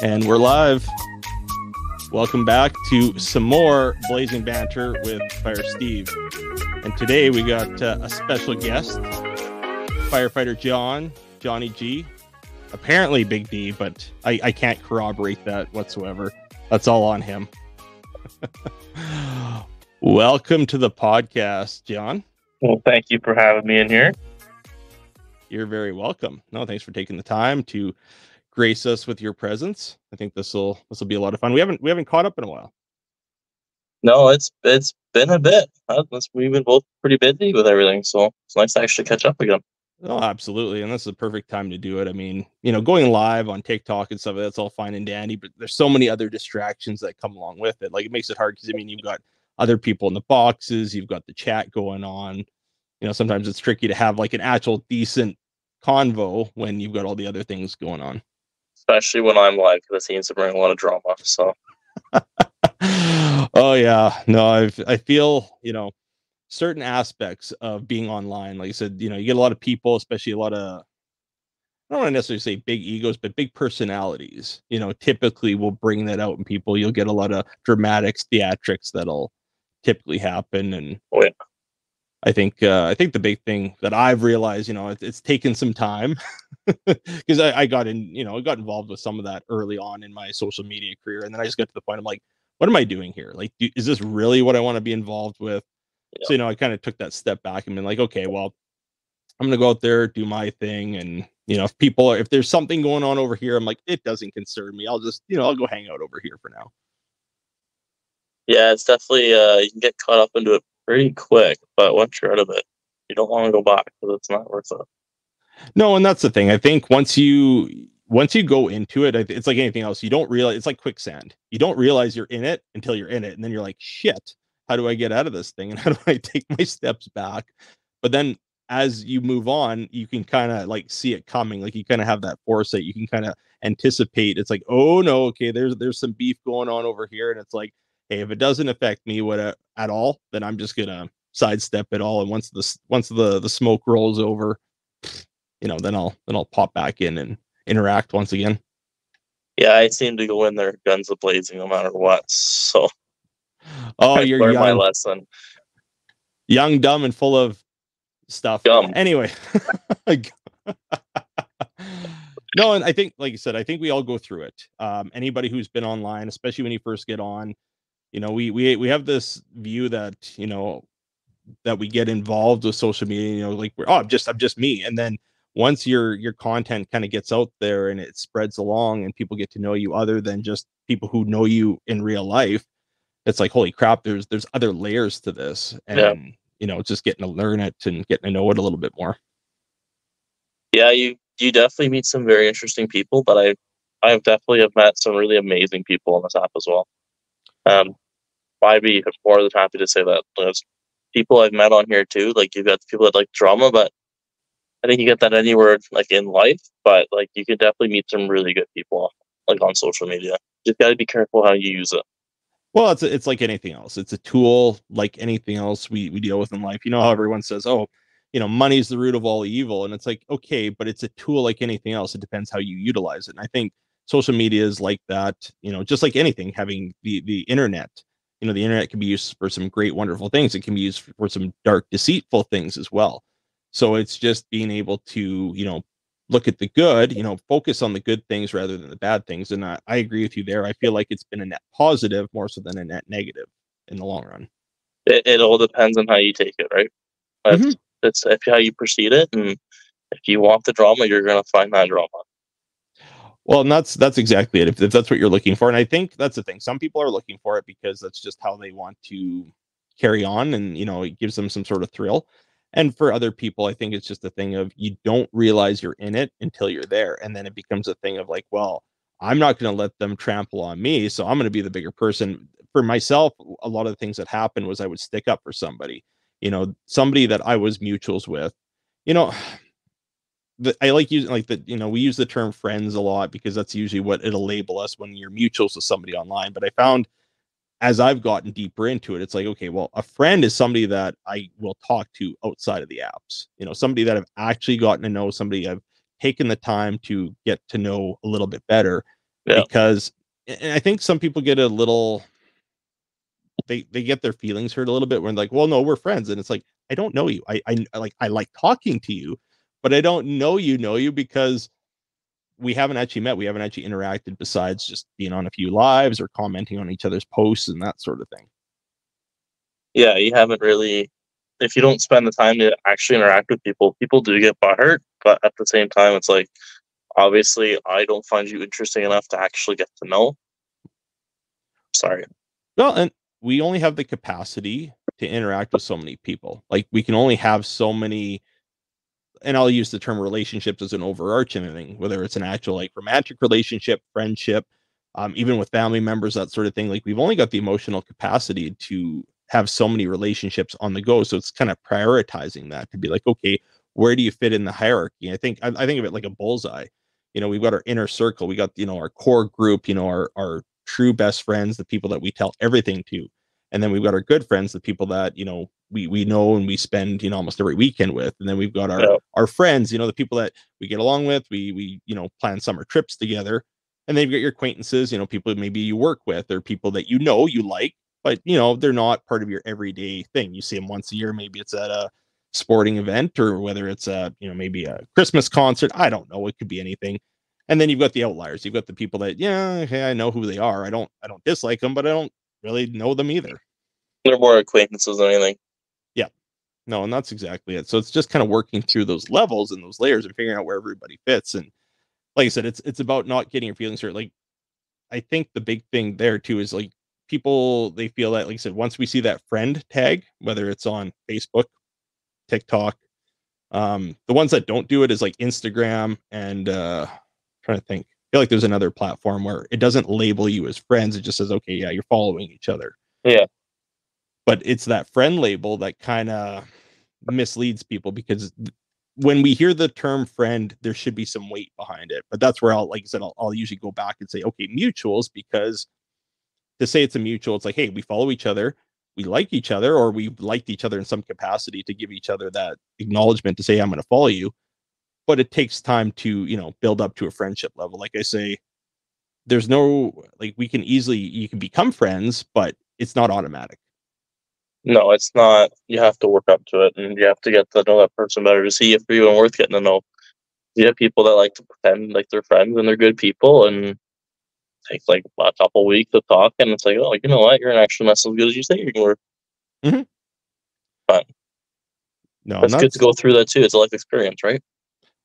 And we're live. Welcome back to some more Blazing Banter with Fire Steve. And today we got a special guest, firefighter Johnny G. Apparently Big D, but I can't corroborate that whatsoever. That's all on him. Welcome to the podcast, John. Well, thank you for having me in here. You're very welcome. No, thanks for taking the time to grace us with your presence. I think this will be a lot of fun. We haven't caught up in a while. No, it's been a bit. We've been both pretty busy with everything, so it's nice to actually catch up again. Oh, absolutely. And this is a perfect time to do it. I mean, going live on TikTok and stuff, that's all fine and dandy, but there's so many other distractions that come along with it. Like, it makes it hard because, you've got other people in the boxes, you've got the chat going on. Sometimes it's tricky to have like an actual decent convo when you've got all the other things going on. Especially when I'm live, because it seems to bring a lot of drama. So, oh yeah, no, I feel certain aspects of being online. Like I said, you get a lot of people, especially a lot of, I don't want to necessarily say big egos, but big personalities. Typically will bring that out in people. You'll get a lot of dramatics, theatrics that'll typically happen, and oh, yeah. I think the big thing that I've realized, it's taken some time because I got involved with some of that early on in my social media career. And then I just got to the point, I'm like, what am I doing here? Like, is this really what I want to be involved with? Yeah. So, I kind of took that step back and been like, okay, well, I'm going to go out there, do my thing. And, if there's something going on over here, I'm like, it doesn't concern me. I'll just, I'll go hang out over here for now. Yeah, it's definitely, you can get caught up into it pretty quick, but once you're out of it, you don't want to go back because it's not worth it. No, and that's the thing. I think once you go into it, it's like anything else. You don't realize, it's like quicksand. You don't realize you're in it until you're in it, and then you're like, shit, how do I get out of this thing? And how do I take my steps back? But then as you move on, you can kind of like see it coming. Like, you kind of have that foresight. You can kind of anticipate. It's like, oh no, okay, there's some beef going on over here, and it's like, hey, if it doesn't affect me at all, then I'm just gonna sidestep it all. And once the smoke rolls over, then I'll pop back in and interact once again. Yeah, I seem to go in there guns a blazing no matter what. So, you're learned young, my lesson. Young, dumb, and full of stuff. Anyway. No, and I think, like you said, I think we all go through it. Anybody who's been online, especially when you first get on, we have this view that that we get involved with social media. Like, I'm just me, and then once your content kind of gets out there and it spreads along, and people get to know you other than just people who know you in real life, it's like, holy crap, there's other layers to this, and just getting to learn it and getting to know it a little bit more. Yeah, you definitely meet some very interesting people, but I definitely have met some really amazing people on this app as well. I'd be more than happy to say that. There's people I've met on here too. Like, you've got people that like drama, but I think you get that anywhere, like in life. But like, you can definitely meet some really good people, like on social media. Just got to be careful how you use it. Well, it's like anything else. It's a tool like anything else we deal with in life. How everyone says, oh, money's the root of all evil. And it's like, okay, but it's a tool like anything else. It depends how you utilize it. And I think social media is like that, just like anything, having the internet. The internet can be used for some great, wonderful things. It can be used for some dark, deceitful things as well. So it's just being able to, look at the good, focus on the good things rather than the bad things. And I agree with you there. I feel like it's been a net positive more so than a net negative in the long run. It all depends on how you take it, right? It's how you proceed it. And if you want the drama, you're going to find that drama. Well, and that's exactly it. If that's what you're looking for. And I think that's the thing. Some people are looking for it because that's just how they want to carry on. And, it gives them some sort of thrill. And for other people, I think it's just a thing of, you don't realize you're in it until you're there. And then it becomes a thing of like, well, I'm not going to let them trample on me, so I'm going to be the bigger person. For myself, a lot of the things that happened was I would stick up for somebody, somebody that I was mutuals with, I like using like we use the term friends a lot because that's usually what it'll label us when you're mutuals with somebody online. But I found, as I've gotten deeper into it, it's like, okay, well, a friend is somebody that I will talk to outside of the apps, somebody that I've actually gotten to know, somebody I've taken the time to get to know a little bit better. Yeah. Because and I think some people get a little they get their feelings hurt a little bit when like, well, no, we're friends. And it's like, I don't know you. I like talking to you, but I don't know you because we haven't actually met. We haven't actually interacted besides just being on a few lives or commenting on each other's posts and that sort of thing. Yeah, you haven't really if you don't spend the time to actually interact with people, people do get butthurt, but at the same time, it's like, obviously, I don't find you interesting enough to actually get to know. Sorry. Well, and we only have the capacity to interact with so many people. Like we can only have so many, and I'll use the term relationships as an overarching thing, whether it's an actual like romantic relationship, friendship, even with family members, that sort of thing. Like we've only got the emotional capacity to have so many relationships on the go. So it's kind of prioritizing that to be like, okay, where do you fit in the hierarchy? I think of it like a bullseye. You know, we've got our inner circle, we got our core group, our true best friends, the people that we tell everything to, and then we've got our good friends, the people that we know and we spend almost every weekend with, and then we've got Yeah. our friends, the people that we get along with, we plan summer trips together, and then you've got your acquaintances, people maybe you work with, or people that you like, but they're not part of your everyday thing. You see them once a year, maybe it's at a sporting event, or whether it's a maybe a Christmas concert. I don't know, it could be anything. And then you've got the outliers. You've got the people that, yeah, okay, I know who they are. I don't dislike them, but I don't really know them either. They're more acquaintances than anything. Yeah. No, and that's exactly it. So it's just kind of working through those levels and those layers and figuring out where everybody fits. And like I said, it's about not getting your feelings hurt. Like I think the big thing there too is like people, they feel that, like I said, once we see that friend tag, whether it's on Facebook, TikTok, the ones that don't do it is like Instagram and trying to think. I feel like there's another platform where it doesn't label you as friends. It just says, okay, yeah, you're following each other. Yeah. But it's that friend label that kind of misleads people, because when we hear the term friend, there should be some weight behind it. But that's where like I said, I'll usually go back and say, okay, mutuals, because to say it's a mutual, it's like, hey, we follow each other, we like each other, or we liked each other in some capacity to give each other that acknowledgement to say, I'm going to follow you. But it takes time to, build up to a friendship level. Like I say, there's no, like, you can become friends, but it's not automatic. No, it's not. You have to work up to it, and you have to get to know that person better to see if you're even worth getting to know. You have people that like to pretend like they're friends and they're good people, and take like a couple weeks to talk, and it's like, oh, you know what? You're actually not as good as you think you were. Mm-hmm. But No, and that's good to go through that too. It's a life experience, right?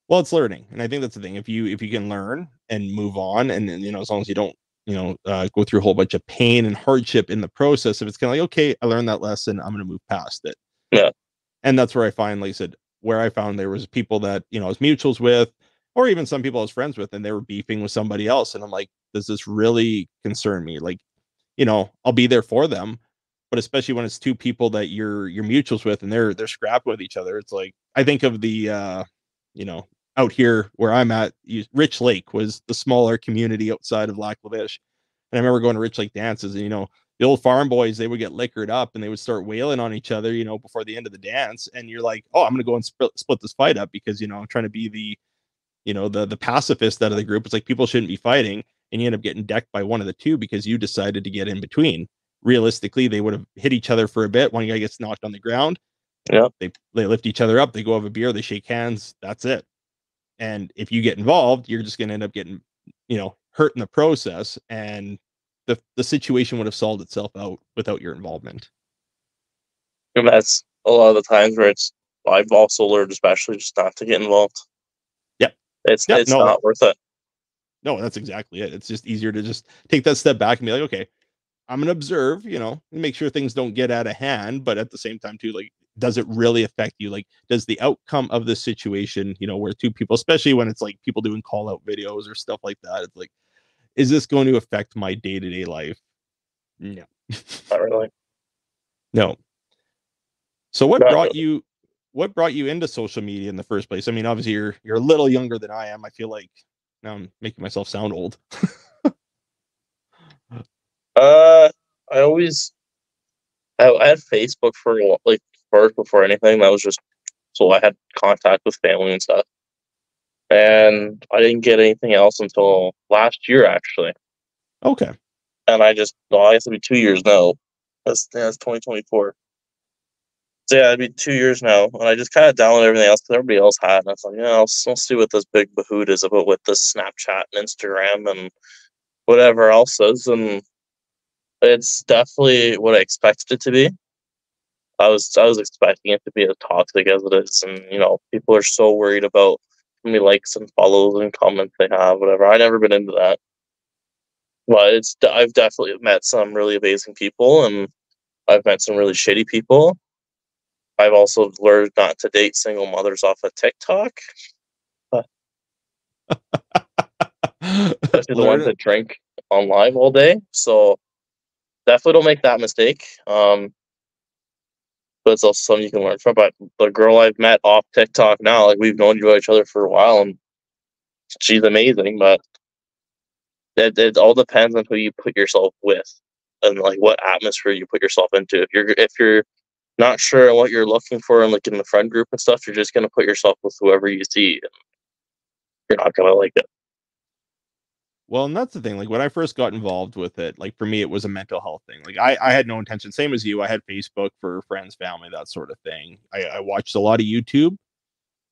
well, it's learning, and I think that's the thing. If you can learn and move on, and as long as you don't go through a whole bunch of pain and hardship in the process, if it's kind of like, okay, I learned that lesson, I'm going to move past it. Yeah. And that's where I find, like I said, where I found there was people that I was mutuals with, or even some people I was friends with, and they were beefing with somebody else, and I'm like, does this really concern me? Like, I'll be there for them, but especially when it's two people that you're mutuals with, and they're scrapping with each other. It's like, I think of the you know out here where I'm at, Rich Lake was the smaller community outside of Lac La Biche, and I remember going to Rich Lake dances, and the old farm boys, they would get liquored up and they would start wailing on each other, before the end of the dance, and you're like, oh, I'm gonna go and split this fight up, because I'm trying to be the pacifist out of the group. It's like, people shouldn't be fighting, and you end up getting decked by one of the two because you decided to get in between. Realistically, they would have hit each other for a bit. One guy gets knocked on the ground. Yeah. They lift each other up. They go have a beer. They shake hands. That's it. And if you get involved, you're just going to end up getting, hurt in the process. And the situation would have solved itself out without your involvement. And that's a lot of the times where I've also learned, especially, just not to get involved. Yeah. Yeah. It's not worth it. No, that's exactly it. It's just easier to just take that step back and be like, okay, I'm gonna observe, and make sure things don't get out of hand. But at the same time, too, like, does it really affect you? Like, does the outcome of this situation, where two people, especially when it's like people doing call out videos or stuff like that, it's like, is this going to affect my day to day life? No, Not really. no. So Not really. what brought you into social media in the first place? I mean, obviously you're a little younger than I am. I feel like now I'm making myself sound old. Uh, I always I had Facebook for like first before anything. That was just so I had contact with family and stuff. and I didn't get anything else until last year actually. Okay. And I just, well, I guess it'll be 2 years now. That's 2024. So yeah, it'd be 2 years now, and I just kind of downloaded everything else because everybody else had, and I was like, yeah, I'll see what this big bahoot is about with this Snapchat and Instagram and whatever else is, and it's definitely what I expected it to be. I was expecting it to be as toxic as it is, and people are so worried about how many likes and follows and comments they have, whatever. I never been into that, but I've definitely met some really amazing people, and I've met some really shitty people. I've also learned not to date single mothers off of TikTok, especially the Learn ones it. that drink on live all day. So definitely don't make that mistake. But it's also something you can learn from. But the girl I've met off TikTok now, like we've known each other for a while, and she's amazing. But it all depends on who you put yourself with, and like what atmosphere you put yourself into. If you're not sure what you're looking for, and like in the friend group and stuff, you're just gonna put yourself with whoever you see, and you're not gonna like it. Well, and that's the thing. Like when I first got involved with it, like for me, it was a mental health thing. Like I had no intention. Same as you. I had Facebook for friends, family, that sort of thing. I watched a lot of YouTube.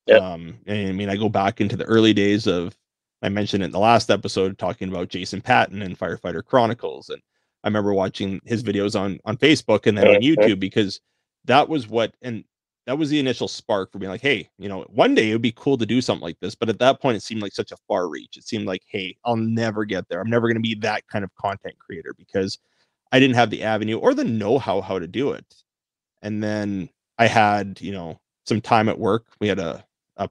Yep. And I mean, I go back into the early days of, I mentioned it in the last episode, talking about Jason Patton and Firefighter Chronicles. And I remember watching his videos on Facebook and then on Mhm. YouTube because that was that was the initial spark for being like, hey, one day it would be cool to do something like this. But at that point, it seemed like such a far reach. It seemed like, hey, I'll never get there. I'm never going to be that kind of content creator because I didn't have the avenue or the know-how to do it. And then I had, some time at work. We had a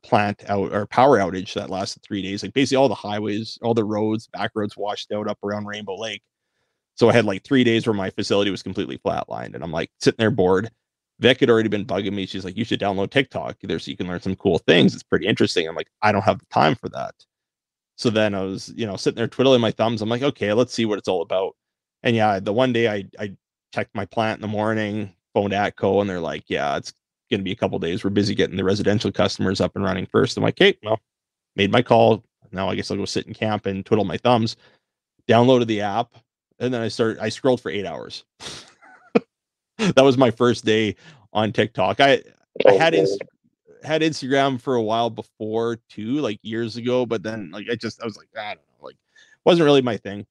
plant out or power outage that lasted 3 days. Like basically all the highways, all the roads, back roads washed out up around Rainbow Lake. So I had like 3 days where my facility was completely flatlined. And I'm like sitting there bored. Vic had already been bugging me. She's like, you should download TikTok there so you can learn some cool things. It's pretty interesting. I'm like, I don't have the time for that. So then I was, sitting there twiddling my thumbs. I'm like, okay, let's see what it's all about. And yeah, the one day I checked my plant in the morning, phoned Atco, and they're like, yeah, it's going to be a couple days. We're busy getting the residential customers up and running first. I'm like, hey, well, made my call. Now I guess I'll go sit in camp and twiddle my thumbs. Downloaded the app, and then I scrolled for 8 hours. That was my first day on TikTok. I Oh, had boy. had Instagram for a while before too, like years ago, but then like I was like, I don't know, like wasn't really my thing.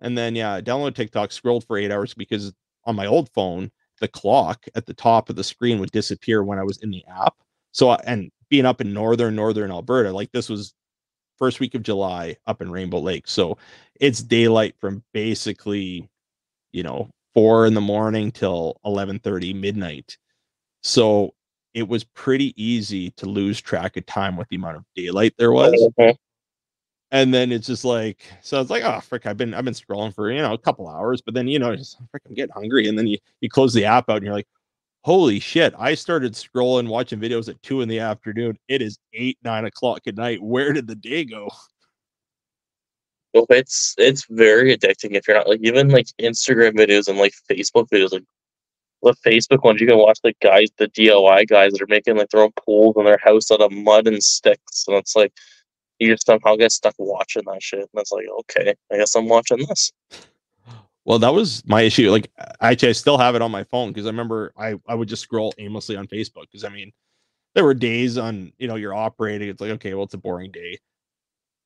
And then yeah, I downloaded TikTok, scrolled for 8 hours because on my old phone, the clock at the top of the screen would disappear when I was in the app. So and being up in northern Alberta, like this was first week of July up in Rainbow Lake. So it's daylight from basically, 4 in the morning till 11:30 midnight. So it was pretty easy to lose track of time with the amount of daylight there was. Mhm. And then it's just like, so it's like, oh frick, I've been scrolling for a couple hours, but then just frick, I'm getting hungry, and then you close the app out, and you're like, holy shit, I started scrolling watching videos at 2 in the afternoon. It is 8, 9 o'clock at night. Where did the day go? Well, it's very addicting if you're not like even like Instagram videos and like Facebook videos. Like the Facebook ones, you can watch the guys, the DIY guys that are making like their own pools in their house out of mud and sticks, and it's like you just somehow get stuck watching that shit, and it's like okay, I guess I'm watching this. Well, that was my issue. Like, actually, I still have it on my phone because I remember I would just scroll aimlessly on Facebook because I mean, there were days on you're operating. It's like okay, well, it's a boring day,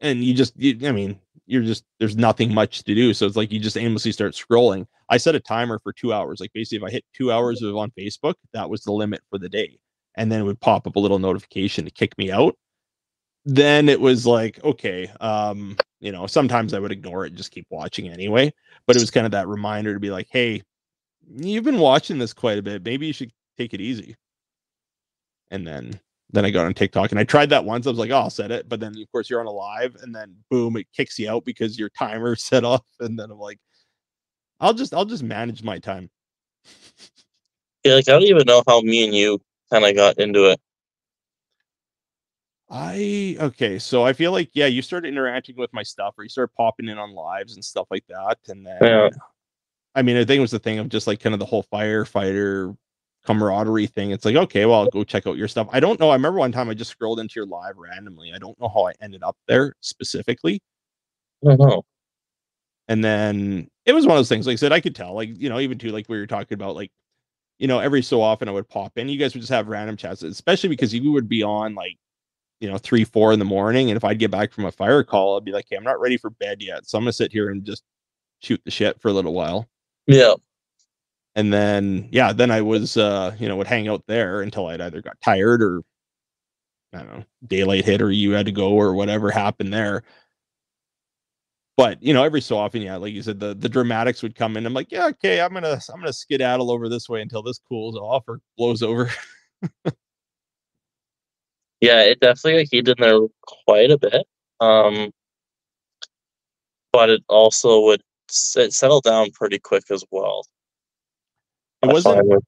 and I mean, you're just there's nothing much to do, so it's like you just aimlessly start scrolling. I set a timer for 2 hours. Like basically, if I hit 2 hours of on Facebook, that was the limit for the day, and then it would pop up a little notification to kick me out. Then it was like okay, sometimes I would ignore it and just keep watching anyway, but it was kind of that reminder to be like, hey, you've been watching this quite a bit, maybe you should take it easy. And then I got on TikTok and I tried that once. I was like, oh, I'll set it, but then of course you're on a live and then boom, it kicks you out because your timer set off. And then I'm like, I'll just manage my time. Yeah, like I don't even know how me and you kind of got into it. I okay, so I feel like yeah, you started interacting with my stuff, or you started popping in on lives and stuff like that, and Yeah, then I mean, I think it was the thing of just like kind of the whole firefighter camaraderie thing. It's like, okay, well, I'll go check out your stuff. I don't know. I remember one time I just scrolled into your live randomly. I don't know how I ended up there specifically. I don't know. And then it was one of those things, like I said, I could tell, like, even too, like we were talking about, like, every so often I would pop in. You guys would just have random chats, especially because you would be on like, 3, 4 in the morning. And if I'd get back from a fire call, I'd be like, hey, I'm not ready for bed yet. So I'm gonna sit here and just shoot the shit for a little while. Yeah. And then, yeah, then I was, would hang out there until I'd either got tired or, I don't know, daylight hit or you had to go or whatever happened there. But, every so often, yeah, like you said, the dramatics would come in. I'm like, yeah, okay, I'm gonna skedaddle over this way until this cools off or blows over. Yeah, it definitely got heated in there quite a bit. Um, but it also it settled down pretty quick as well. It I wasn't, find it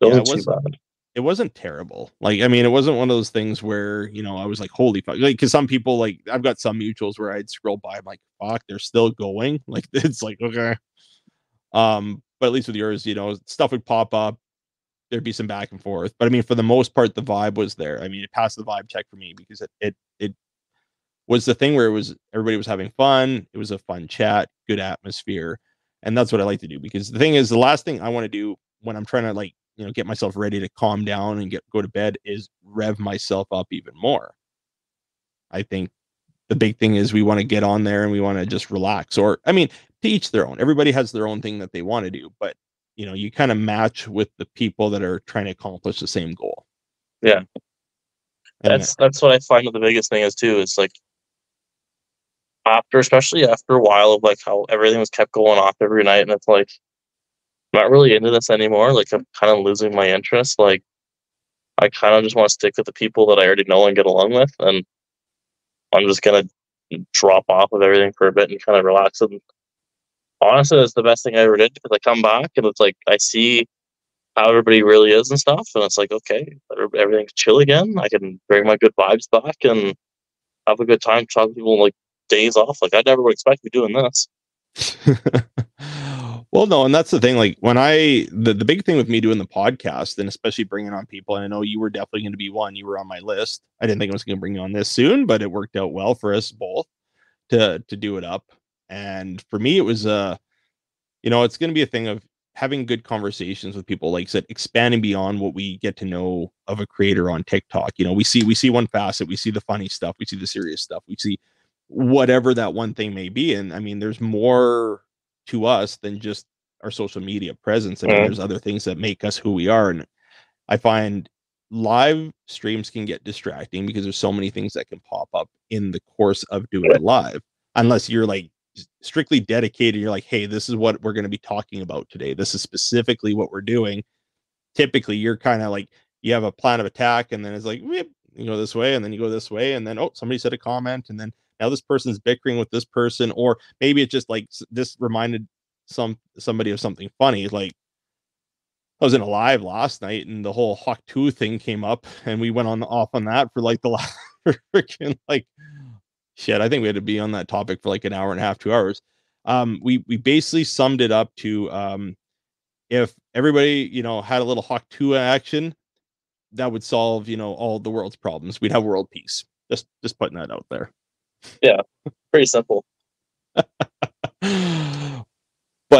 yeah, wasn't too bad. it wasn't terrible. Like, I mean, it wasn't one of those things where, I was like, holy fuck. Like, cause some people, like, I've got some mutuals where I'd scroll by, I'm like, fuck, they're still going. Like, it's like, okay. But at least with yours, stuff would pop up. There'd be some back and forth. But I mean, for the most part, the vibe was there. I mean, it passed the vibe check for me because it was the thing where everybody was having fun. It was a fun chat, good atmosphere. And that's what I like to do, because the thing is, the last thing I want to do when I'm trying to, like, get myself ready to calm down and go to bed is rev myself up even more. I think the big thing is we want to get on there and we want to just relax. Or, I mean, to each their own. Everybody has their own thing that they want to do, but you kind of match with the people that are trying to accomplish the same goal. Yeah. And That's what I find the biggest thing is too. It's like especially after a while of like how everything was kept going off every night, and it's like I'm not really into this anymore. Like I'm kind of losing my interest. Like I kind of just want to stick with the people that I already know and get along with, and I'm just gonna drop off of everything for a bit and kind of relax. And honestly, that's the best thing I ever did because I come back and it's like I see how everybody really is and stuff, and it's like okay, everything's chill again. I can bring my good vibes back and have a good time talking to people like days off. Like I never would expect to be doing this. well, no, and that's the thing. Like, when the big thing with me doing the podcast, and especially bringing on people, and I know you were definitely going to be one. You were on my list. I didn't think I was going to bring you on this soon, but it worked out well for us both to do it up. And for me, it was it's going to be a thing of having good conversations with people, like I said, expanding beyond what we get to know of a creator on TikTok. We see one facet, we see the funny stuff, we see the serious stuff, we see whatever that one thing may be. And I mean, there's more to us than just our social media presence. I mean, Mm. there's other things that make us who we are. And I find live streams can get distracting because there's so many things that can pop up in the course of doing a live, unless you're like strictly dedicated. You're like, hey, this is what we're going to be talking about today. This is specifically what we're doing. Typically, you're kind of like, you have a plan of attack, and then it's like, whip, you go this way, and then you go this way, and then, oh, somebody said a comment, and then now this person's bickering with this person, or maybe it's just like this reminded somebody of something funny. Like, I was in a live last night and the whole Hawk 2 thing came up and we went on off on that for like the last freaking, like, shit. I think we had to be on that topic for like an hour and a half, 2 hours. We basically summed it up to, if everybody, had a little Hawk 2 action, that would solve, all the world's problems. We'd have world peace. Just putting that out there. Yeah, pretty simple. But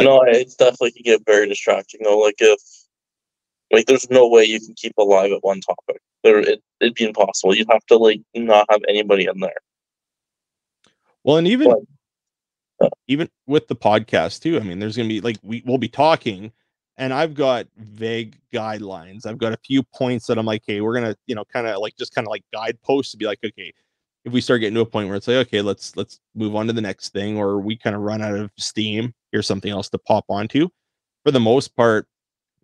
No, it's definitely can get very distracting though. Like if like there's no way you can keep alive at one topic. It'd be impossible. You'd have to like not have anybody in there. well, and even But even with the podcast too, I mean, there's gonna be like, we'll be talking, and I've got vague guidelines. I've got a few points that I'm like, hey, we're gonna, kind of like guideposts to be like, okay, if we start getting to a point where it's like, okay, let's move on to the next thing, or we kind of run out of steam, here's something else to pop onto. For the most part,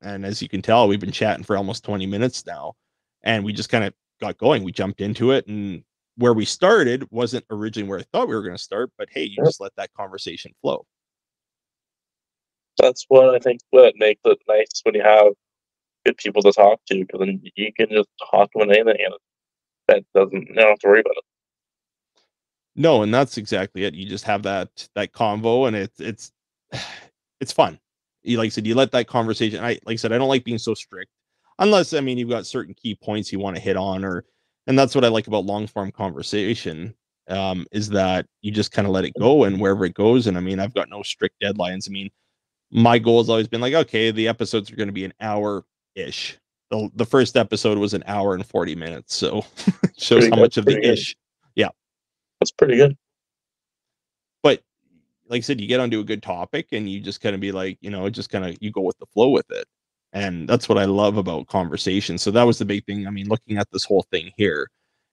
and as you can tell, we've been chatting for almost 20 minutes now, and we just kind of got going. We jumped into it, and where we started wasn't originally where I thought we were going to start, but hey, you just let that conversation flow. that's what I think what makes it nice when you have good people to talk to because then you can just talk about anything and that doesn't you don't have to worry about it. No, and that's exactly it. You just have that convo, and it's it's fun. You, like I said, you let that conversation. I Like I said, I don't like being so strict. unless, I mean, you've got certain key points you want to hit on, or, and that's what I like about long form conversation, is that you just kind of let it go and wherever it goes. And I mean, I've got no strict deadlines. I mean, my goal has always been like, okay, the episodes are going to be an hour ish. The first episode was an hour and 40 minutes. So it shows how much of the ish. Yeah. That's pretty good. But like I said, you get onto a good topic and you just kind of be like, just kind of, you go with the flow with it. And that's what I love about conversation. So that was the big thing. I mean, looking at this whole thing here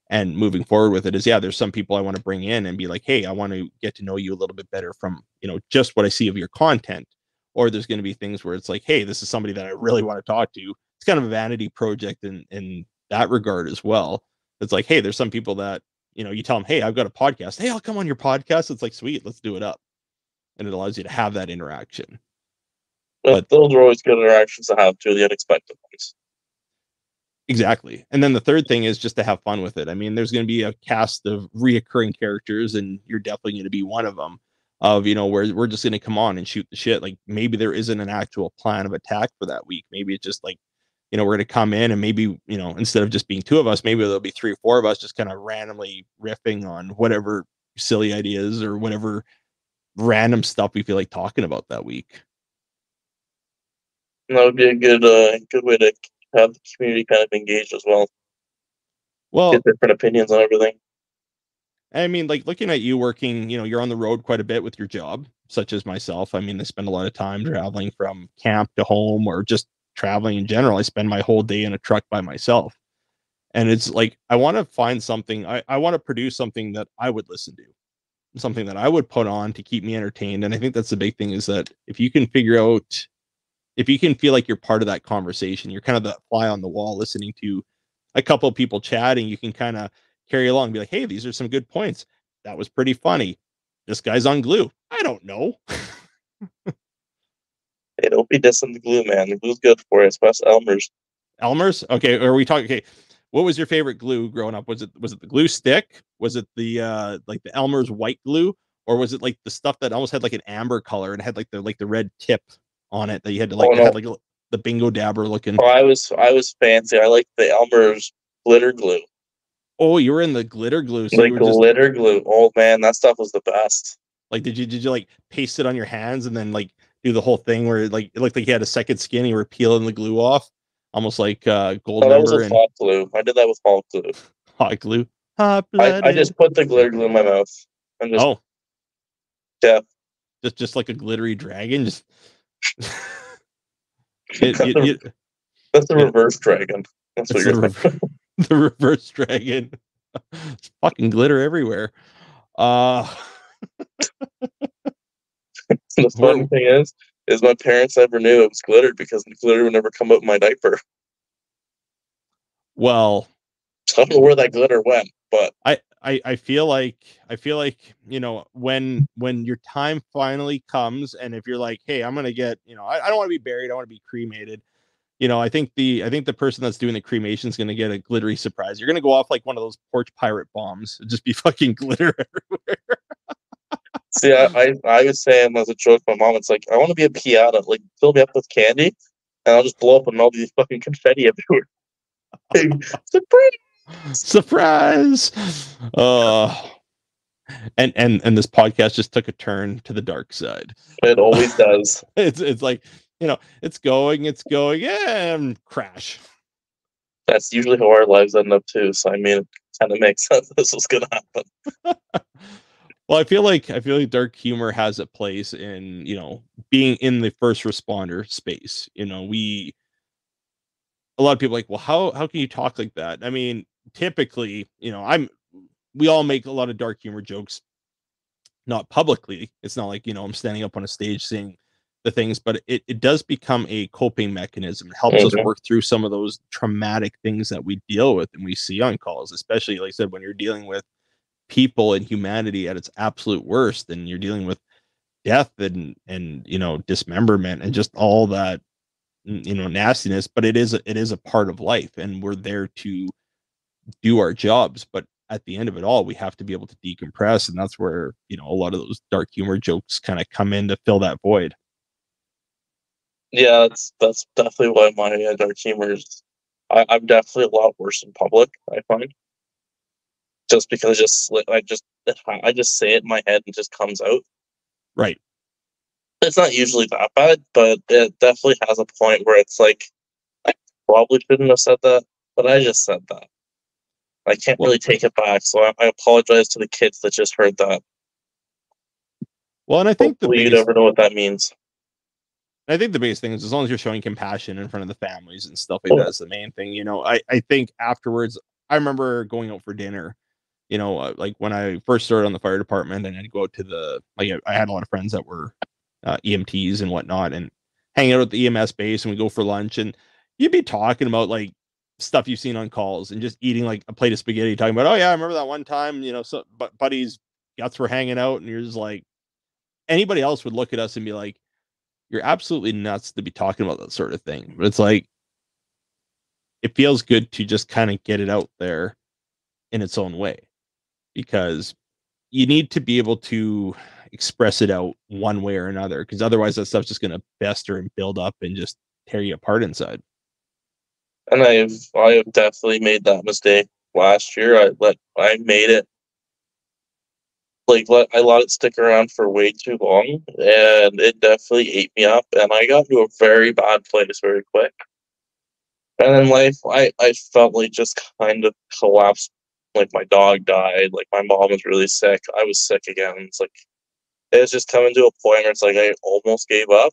and moving forward with it is, yeah, there's some people I want to bring in and be like, hey, I want to get to know you a little bit better from, just what I see of your content. Or there's going to be things where it's like, hey, this is somebody that I really want to talk to. It's kind of a vanity project in that regard as well. It's like, hey, there's some people that, you tell them, hey, I've got a podcast. Hey, I'll come on your podcast. It's like, sweet, let's do it up. And it allows you to have that interaction. But those are always good interactions to have too, the unexpected ones. Exactly. And then the third thing is just to have fun with it. I mean, there's going to be a cast of reoccurring characters, and you're definitely going to be one of them. Of, where we're just going to come on and shoot the shit. Like maybe there isn't an actual plan of attack for that week. Maybe it's just like, we're going to come in and maybe, instead of just being two of us, maybe there'll be 3 or 4 of us just kind of randomly riffing on whatever silly ideas or whatever random stuff we feel like talking about that week. And that would be a good way to have the community kind of engaged as well. Well, get different opinions on everything. I mean, like looking at you working, you're on the road quite a bit with your job, such as myself. I mean, I spend a lot of time traveling from camp to home or just traveling in general. I spend my whole day in a truck by myself. And it's like, I want to find something, I want to produce something that I would listen to, something that I would put on to keep me entertained. And I think that's the big thing is that if you can feel like you're part of that conversation, you're kind of the fly on the wall listening to a couple of people chatting, you can kind of carry along and be like, hey, these are some good points. That was pretty funny. This guy's on glue. I don't know. Hey, don't be dissing the glue, man. The glue's good for you, especially Elmer's. Elmer's? Okay, are we talking? Okay, what was your favorite glue growing up? Was it the glue stick? Was it the like the Elmer's white glue, or was it like the stuff that almost had like an amber color and had like the red tip on it that you had to like had like the bingo dabber looking? Oh, I was fancy. I liked the Elmer's glitter glue. Oh, you were in the glitter glue. So like glitter glue. Oh man, that stuff was the best. Like, did you like paste it on your hands and then like do the whole thing where like it looked like you had a second skin, you were peeling the glue off, almost like gold member? That was with hot glue. I did that with hot glue. Hot glue. I just put the glitter glue in my mouth. And just, yeah. Just like a glittery dragon. Just that's the reverse dragon. That's what you're thinking. The reverse dragon. It's fucking glitter everywhere. The funny thing is my parents never knew it was glitter because the glitter would never come out in my diaper. Well, I don't know where that glitter went, but I feel like when your time finally comes, and if you're like, hey, I'm gonna get, I don't want to be buried, I want to be cremated. I think the person that's doing the cremation is gonna get a glittery surprise. You're gonna go off like one of those porch pirate bombs. It'd just be fucking glitter everywhere. See, I was saying as a joke, my mom, it's like, I want to be a piñata, like fill me up with candy, and I'll just blow up and all these fucking confetti everywhere. Surprise! And this podcast just took a turn to the dark side. It always does. It's like, it's going, and crash. That's usually how our lives end up too. So I mean, it kind of makes sense this was gonna happen. Well, I feel like dark humor has a place in, being in the first responder space. A lot of people are like, well, how can you talk like that? I mean, typically, we all make a lot of dark humor jokes, not publicly. It's not like, I'm standing up on a stage saying the things, but it does become a coping mechanism. It helps us work through some of those traumatic things that we deal with and we see on calls, especially, like I said, when you're dealing with people and humanity at its absolute worst, and you're dealing with death and dismemberment and just all that nastiness. But it is a part of life, and we're there to do our jobs. But at the end of it all, we have to be able to decompress, and that's where a lot of those dark humor jokes kind of come in to fill that void. Yeah, that's definitely why my dark humor is I'm definitely a lot worse in public, I find, just because I just say it in my head and it just comes out. Right. It's not usually that bad, but it definitely has a point where it's like, I probably shouldn't have said that, but I just said that. I can't Well, really take it back, so I apologize to the kids that just heard that. well, and Hopefully, you never know what that means. I think the biggest thing is as long as you're showing compassion in front of the families and stuff like Oh, that is the main thing. I think afterwards, I remember going out for dinner. Like when I first started on the fire department, and I'd go out to I had a lot of friends that were EMTs and whatnot, and hanging out at the EMS base, and we go for lunch, and you'd be talking about like stuff you've seen on calls, and just eating like a plate of spaghetti, talking about, oh yeah, I remember that one time, so but buddies guts were hanging out, and you're just like, anybody else would look at us and be like, you're absolutely nuts to be talking about that sort of thing. But it's like, it feels good to just kind of get it out there in its own way, because you need to be able to express it out one way or another, because otherwise that stuff's just going to fester and build up and just tear you apart inside. and I have definitely made that mistake last year. I made it I let it stick around for way too long, and it definitely ate me up, and I got to a very bad place very quick. And in life, I felt like just kind of collapsed. Like my dog died, like my mom was really sick. I was sick again. It's like it was just coming to a point where it's like I almost gave up,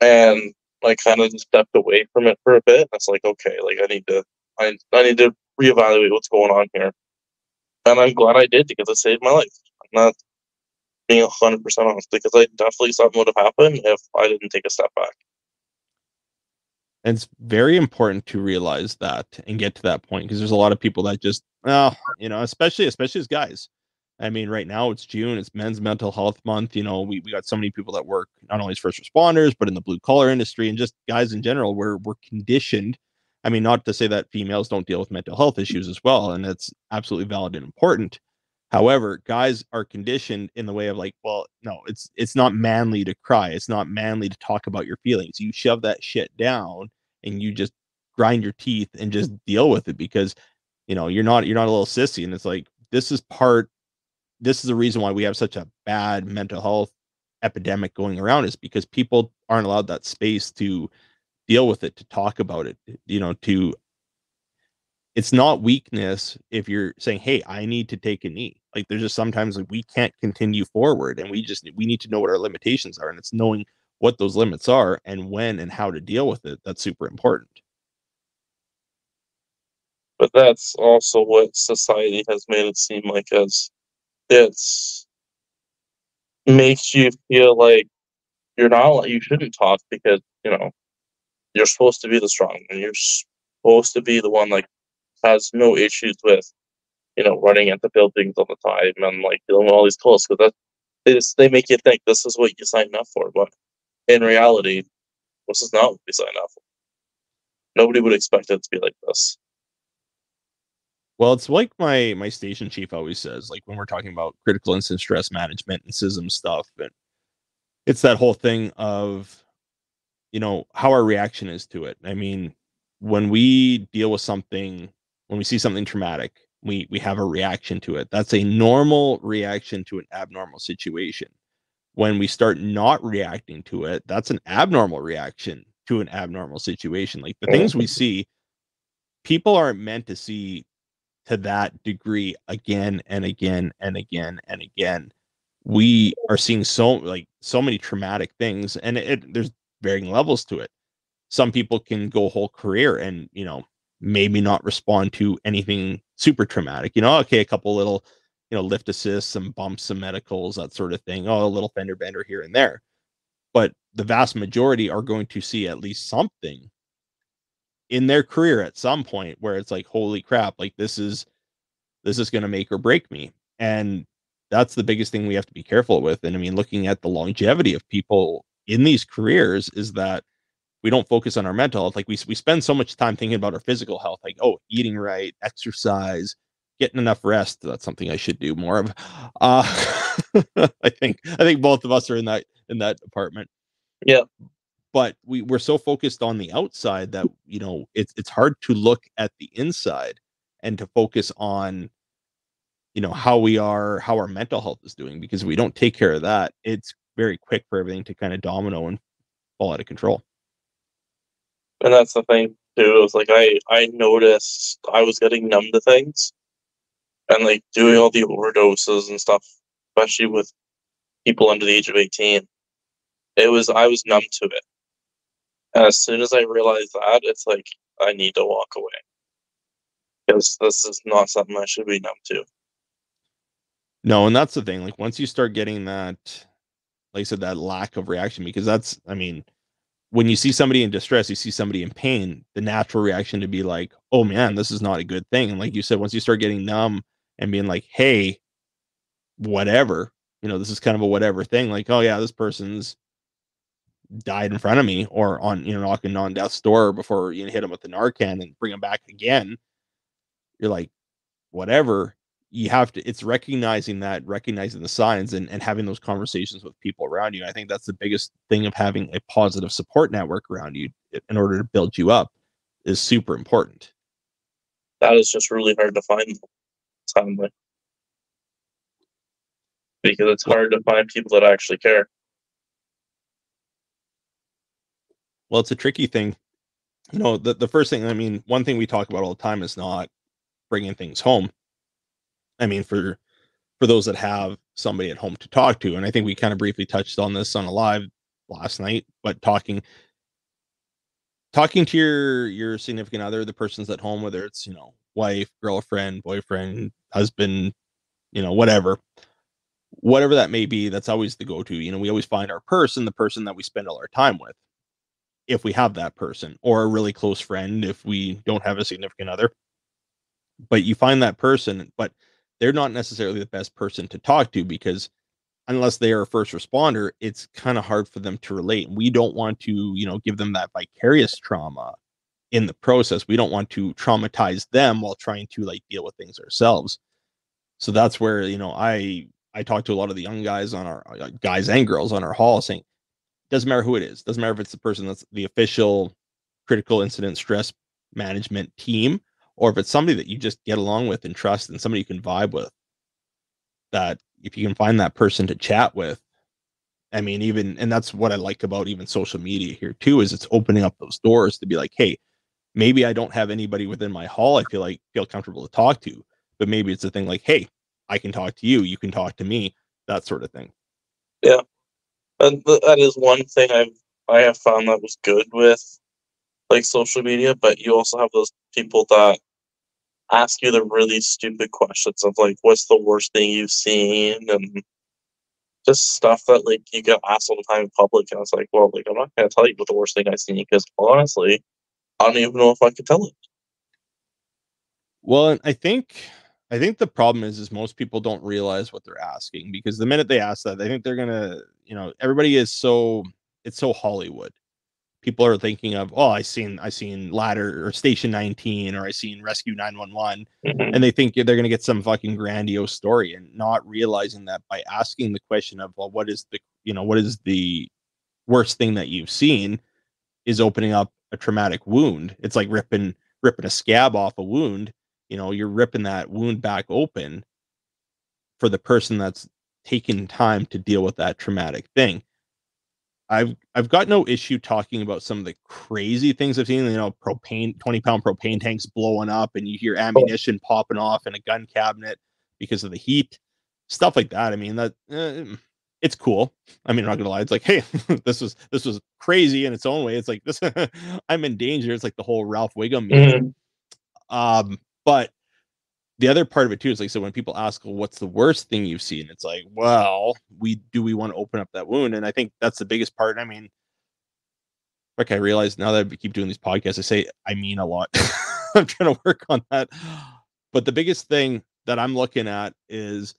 and I kind of just stepped away from it for a bit. It's like okay, like I need to reevaluate what's going on here, and I'm glad I did because it saved my life. I'm not being 100% honest because I definitely something would have happened if I didn't take a step back. And it's very important to realize that and get to that point, because there's a lot of people that just, well, especially as guys. I mean, right now it's June, it's Men's Mental Health Month. We got so many people that work not only as first responders, but in the blue collar industry, and just guys in general. We're conditioned. I mean, not to say that females don't deal with mental health issues as well, and that's absolutely valid and important. However, guys are conditioned in the way of like, well, no, it's not manly to cry. It's not manly to talk about your feelings. You shove that shit down and you just grind your teeth and just deal with it, because you're not a little sissy. And it's like, this is the reason why we have such a bad mental health epidemic going around, is because people aren't allowed that space to deal with it, to talk about it, to it's not weakness if you're saying, hey, I need to take a knee. Like, there's just sometimes like we can't continue forward, and we need to know what our limitations are, and it's knowing what those limits are and when and how to deal with it. That's super important. But that's also what society has made it seem like as it's makes you feel like you shouldn't talk because you're supposed to be the strong and you're supposed to be the one like has no issues with running into buildings all the time and like dealing with all these calls because they make you think this is what you signed up for, but in reality, this is not what we signed up for. Nobody would expect it to be like this. Well, it's like my station chief always says, like when we're talking about critical incident stress management and CISM stuff, and it's that whole thing of how our reaction is to it. I mean, when we deal with something, when we see something traumatic, we have a reaction to it. That's a normal reaction to an abnormal situation. When we start not reacting to it, that's an abnormal reaction to an abnormal situation. Like the things we Mhm. see, people aren't meant to see to that degree again and again and again and again. We are seeing so many traumatic things, and there's varying levels to it. Some people can go a whole career and maybe not respond to anything super traumatic. Okay, a couple little lift assists, some bumps, some medicals, that sort of thing. Oh, a little fender bender here and there. But the vast majority are going to see at least something in their career at some point where it's like, holy crap, like this is going to make or break me. And that's the biggest thing we have to be careful with. And I mean, looking at the longevity of people in these careers, is that we don't focus on our mental health. Like we spend so much time thinking about our physical health, like, oh, eating right, exercise, getting enough rest. That's something I should do more of. Uh, I think both of us are in that department. Yeah, but we're so focused on the outside that, you know, it's hard to look at the inside and to focus on, you know, how our mental health is doing, because if we don't take care of that, it's very quick for everything to kind of domino and fall out of control. And that's the thing too. It was like I noticed I was getting numb to things and like doing all the overdoses and stuff, especially with people under the age of 18. I was numb to it. And as soon as I realized that, it's like I need to walk away because this is not something I should be numb to. No, and that's the thing. Like once you start getting that, like I said, that lack of reaction, because that's, I mean, when you see somebody in distress, you see somebody in pain, the natural reaction to be like, oh man, this is not a good thing. And like you said, once you start getting numb and being like, hey, whatever, you know, this is kind of a whatever thing. Like, oh yeah, this person's died in front of me, or on, you know, knocking on death's door before you hit them with the Narcan and bring them back again. You're like, whatever. You have to, it's recognizing that, recognizing the signs, and having those conversations with people around you. I think that's the biggest thing of having a positive support network around you in order to build you up is super important. That is just really hard to find, sadly, because it's Well, hard to find people that actually care. well, it's a tricky thing. You know, the first thing, I mean, one thing we talk about all the time is not bringing things home. I mean, for those that have somebody at home to talk to, and I think we kind of briefly touched on this on a live last night, but talking to your significant other, the person's at home, whether it's, you know, wife, girlfriend, boyfriend, husband, you know, whatever that may be, that's always the go-to. You know, we always find our person, the person that we spend all our time with, if we have that person, or a really close friend if we don't have a significant other. But you find that person, but they're not necessarily the best person to talk to, because unless they are a first responder, it's kind of hard for them to relate. We don't want to, you know, give them that vicarious trauma in the process. We don't want to traumatize them while trying to like deal with things ourselves. So that's where, you know, I talk to a lot of the young guys on our guys and girls on our hall, saying doesn't matter who it is, doesn't matter if it's the person that's the official critical incident stress management team, or if it's somebody that you just get along with and trust and somebody you can vibe with, that if you can find that person to chat with, I mean, even, and that's what I like about even social media here too, is it's opening up those doors to be like, hey, maybe I don't have anybody within my hall I feel comfortable to talk to, but maybe it's a thing like, hey, I can talk to you, you can talk to me, that sort of thing. Yeah, and that is one thing I have found that was good with like social media. But you also have those people that ask you the really stupid questions of like, "What's the worst thing you've seen?" and just stuff that like you get asked all the time in public. And it's like, well, like I'm not gonna tell you what the worst thing I've seen because honestly, I don't even know if I could tell it. Well, and I think the problem is most people don't realize what they're asking, because the minute they ask that, they think they're gonna, you know, everybody is so, it's so Hollywood. People are thinking of, oh, I seen Ladder or Station 19, or I seen Rescue 911, Hmm. and they think they're gonna get some fucking grandiose story, and not realizing that by asking the question of, well, what is the, you know, what is the worst thing that you've seen, is opening up a traumatic wound. It's like ripping a scab off a wound. You know, you're ripping that wound back open for the person that's taken time to deal with that traumatic thing. I've got no issue talking about some of the crazy things I've seen. You know, 20-pound propane tanks blowing up, and you hear Oh, ammunition popping off in a gun cabinet because of the heat, stuff like that. I mean, that it's cool. I mean, I'm not gonna lie. It's like, hey, this was crazy in its own way. It's like this, I'm in danger. It's like the whole Ralph Wiggum meme. mhm. But the other part of it too is like, so when people ask, well, what's the worst thing you've seen? It's like, well, we want to open up that wound? And I think that's the biggest part. I mean, like I realize now that I keep doing these podcasts, I say I mean a lot. I'm trying to work on that. But the biggest thing that I'm looking at is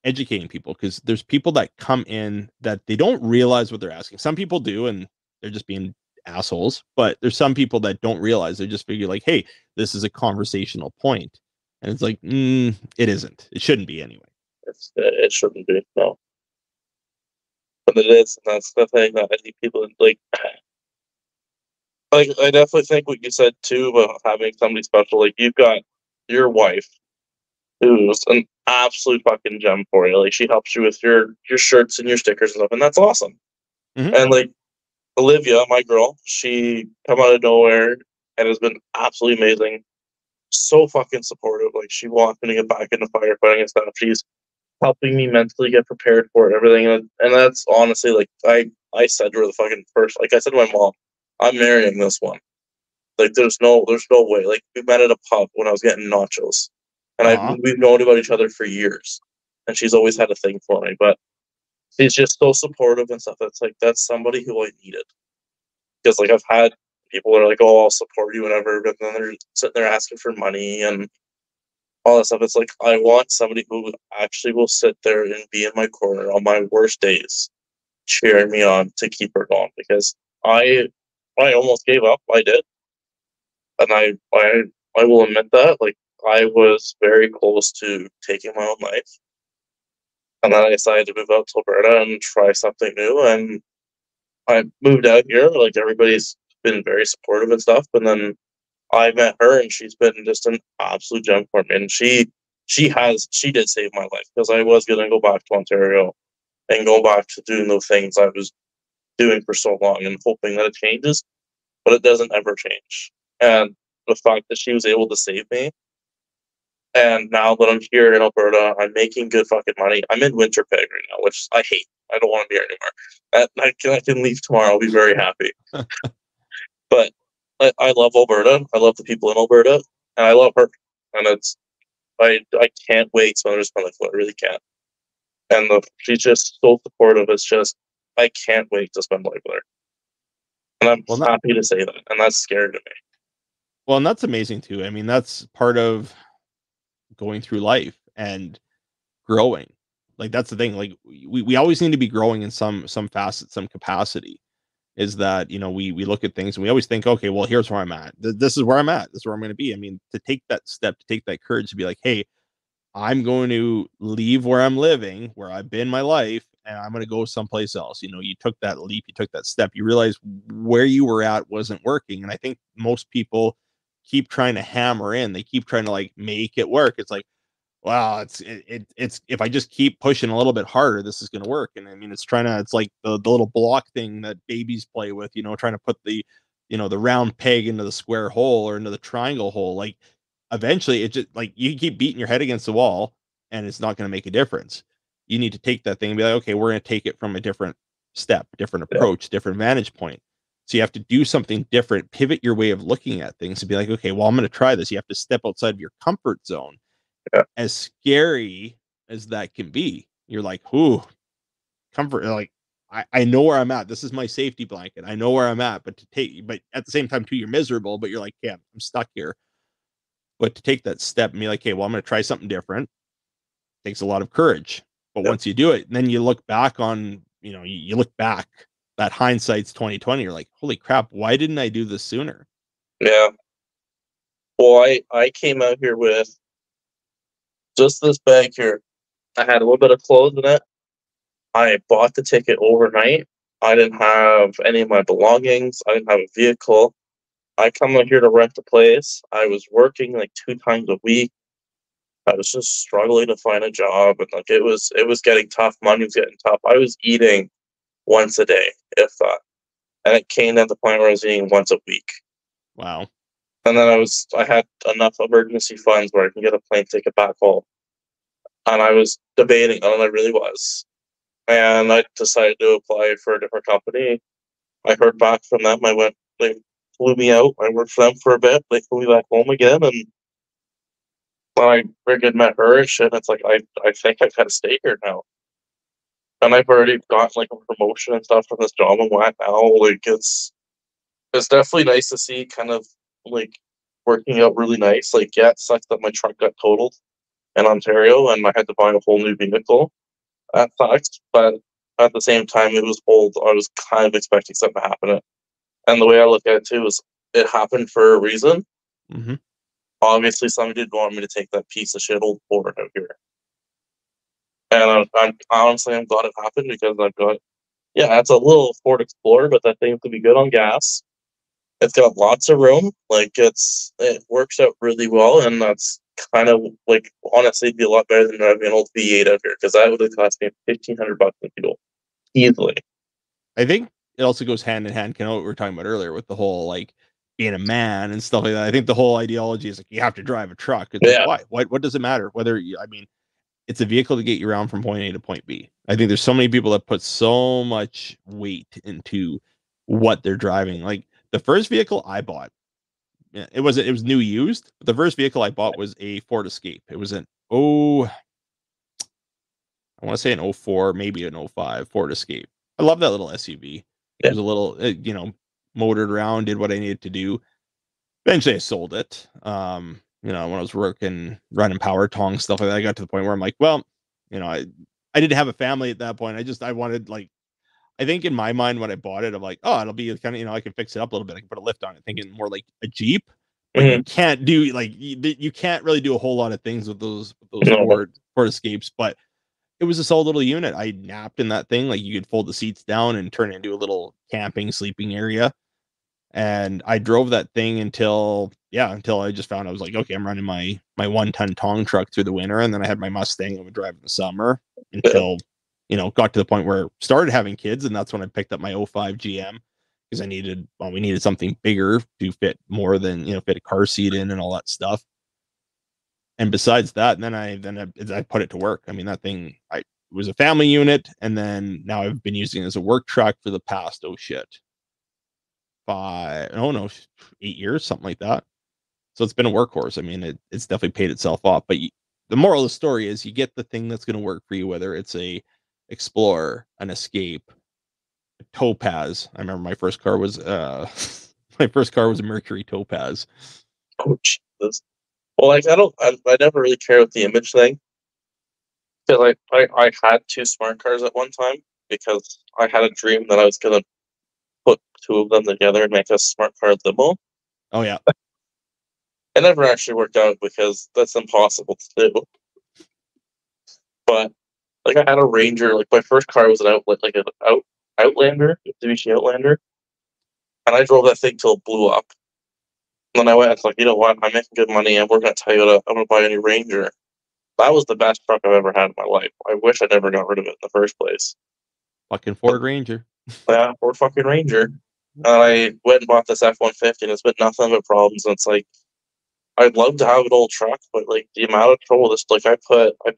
educating people, because there's people that come in that they don't realize what they're asking. Some people do, and they're just being assholes. But there's some people that don't realize. They just figure like, hey, this is a conversational point, and it's like, it isn't. It shouldn't be anyway. It shouldn't be, no, but it is, and that's the thing that I think people like. like I definitely think what you said too about having somebody special. Like you've got your wife, who's an absolute fucking gem for you. Like she helps you with your shirts and your stickers and stuff, and that's awesome. Mhm. And like Olivia, my girl, she come out of nowhere and has been absolutely amazing. So fucking supportive. Like she wants me to get back into firefighting and stuff. She's helping me mentally get prepared for it, everything. And that's honestly like I said to her the fucking first, like I said to my mom, I'm marrying this one. Like there's no way. Like we met at a pub when I was getting nachos, and Aw. we've known about each other for years, and she's always had a thing for me. But she's just so supportive and stuff. That's like that's somebody who I needed, because like I've had people that are like, oh, I'll support you whenever, but then they're sitting there asking for money and all that stuff. It's like I want somebody who actually will sit there and be in my corner on my worst days, cheering me on to keep her going, because I I almost gave up. I did, and I will admit that. Like I was very close to taking my own life, and then I decided to move out to Alberta and try something new. And I moved out here. Like everybody's been very supportive and stuff. And then I met her, and she's been just an absolute gem for me. And she did save my life, because I was gonna go back to Ontario and go back to doing the things I was doing for so long and hoping that it changes, but it doesn't ever change. And the fact that she was able to save me, and now that I'm here in Alberta, I'm making good fucking money. I'm in Winterpeg right now, which I hate. I don't want to be here anymore. I can leave tomorrow. I'll be very happy. But I love Alberta. I love the people in Alberta, and I love her. And I can't wait to spend my life with her. I really can't. And she's just so supportive. It's just I can't wait to spend life with her. And I'm Well, not happy to say that. And that's scary to me. well, and that's amazing too. I mean, that's part of going through life and growing. Like that's the thing. Like we always need to be growing in some facet, some capacity. Is that we look at things and we always think, okay, well, here's where I'm at. This is where I'm at. This is where I'm going to be. I mean, to take that step, to take that courage, to be like, hey, I'm going to leave where I'm living, where I've been my life, and I'm going to go someplace else. You took that leap, you took that step, you realize where you were at wasn't working. And I think most people keep trying to hammer in, they keep trying to like make it work. It's like, wow, it's if I just keep pushing a little bit harder, this is going to work. And I mean, it's like the little block thing that babies play with, trying to put the round peg into the square hole or into the triangle hole. Like eventually it just like you keep beating your head against the wall and it's not going to make a difference. You need to take that thing and be like, okay, we're going to take it from a different step, different Yeah. approach, different vantage point. So you have to do something different, pivot your way of looking at things and be like, okay, well, I'm going to try this. You have to step outside of your comfort zone, Yeah. as scary as that can be. You're like, ooh, comfort. Like, I know where I'm at. This is my safety blanket. I know where I'm at. But at the same time, too, you're miserable. But you're like, yeah, I'm stuck here. But to take that step and be like, okay, well, I'm going to try something different. Takes a lot of courage. But Yeah. once you do it, then you look back on, you look back. That hindsight's 2020. You're like, holy crap, why didn't I do this sooner? Yeah. Well, I came out here with just this bag here. I had a little bit of clothes in it. I bought the ticket overnight. I didn't have any of my belongings. I didn't have a vehicle. I come out here to rent a place. I was working like 2 times a week. I was just struggling to find a job, and like it was getting tough. Money was getting tough. I was eating once a day, if that, and it came at the point where I was eating once a week. Wow. And then I had enough emergency funds where I can get a plane ticket back home. And I was debating, and I really was. And I decided to apply for a different company. I heard back from them. They flew me out. I worked for them for a bit. They flew me back home again. And when I freaking met her and shit, it's like, I think I gotta stay here now. And I've already got like a promotion and stuff from this job I'm at now. Like, it's definitely nice to see kind of like working out really nice. Like, yeah, it sucks that my truck got totaled in Ontario and I had to buy a whole new vehicle. That sucks, but at the same time, it was old. I was kind of expecting something to happen. And the way I look at it too is it happened for a reason. Mm-hmm. Obviously, somebody didn't want me to take that piece of shit old Ford out here. And I'm honestly, I'm glad it happened, because I've got, yeah, it's a little Ford Explorer, but that thing could be good on gas. It's got lots of room. Like it works out really well, and that's kind of like honestly be a lot better than driving an old V8 out here because that would have cost me $1,500 in fuel easily. I think it also goes hand in hand, kind of what we were talking about earlier with the whole like being a man and stuff like that. I think the whole ideology is like you have to drive a truck. It's like Yeah, why? What does it matter? Whether you, I mean, it's a vehicle to get you around from point A to point B. I think there's so many people that put so much weight into what they're driving. Like the first vehicle I bought, yeah, it was new used. But the first vehicle I bought was a Ford Escape. It was an I want to say an '04, maybe an '05 Ford Escape. I love that little SUV. It yeah, was a little, motored around, did what I needed to do. Eventually, I sold it. When I was working, running power tongs, stuff like that, I got to the point where I'm like, well, I didn't have a family at that point. I wanted like, I think in my mind when I bought it, I'm like, oh, it'll be kind of, I can fix it up a little bit. I can put a lift on it, thinking more like a Jeep. But you mm-hmm. can't do like you can't really do a whole lot of things with those No, Ford Escapes. But it was a solid little unit. I napped in that thing. Like you could fold the seats down and turn it into a little camping sleeping area. And I drove that thing until I just found I was like, okay, I'm running my 1 ton tong truck through the winter, and then I had my Mustang I would drive in the summer yeah, until got to the point where I started having kids, and that's when I picked up my '05 GM because we needed something bigger to fit more than fit a car seat in and all that stuff. And besides that, and then I put it to work. I mean, that thing I was a family unit, and then now I've been using it as a work truck for the past five oh no 8 years, something like that. So it's been a workhorse. I mean, it's definitely paid itself off. But the moral of the story is you get the thing that's going to work for you, whether it's a Explorer, an Escape, a Topaz. I remember my first car was my first car was a Mercury Topaz. oh Jesus. Well, like I never really care with the image thing because I had two smart cars at one time because I had a dream that I was gonna put two of them together and make a smart car limo. Oh yeah. It never actually worked out because that's impossible to do. But like I had a Ranger. Like my first car was an Outlander, Mitsubishi Outlander, and I drove that thing till it blew up. And then I went, it's like, you know what? I'm making good money. I'm working at Toyota. I'm gonna buy a new Ranger. That was the best truck I've ever had in my life. I wish I never got rid of it in the first place. Fucking But Ford Ranger. yeah, Ford fucking Ranger. And I went and bought this F-150, and it's been nothing but problems. And it's like I'd love to have an old truck, but like the amount of trouble this like I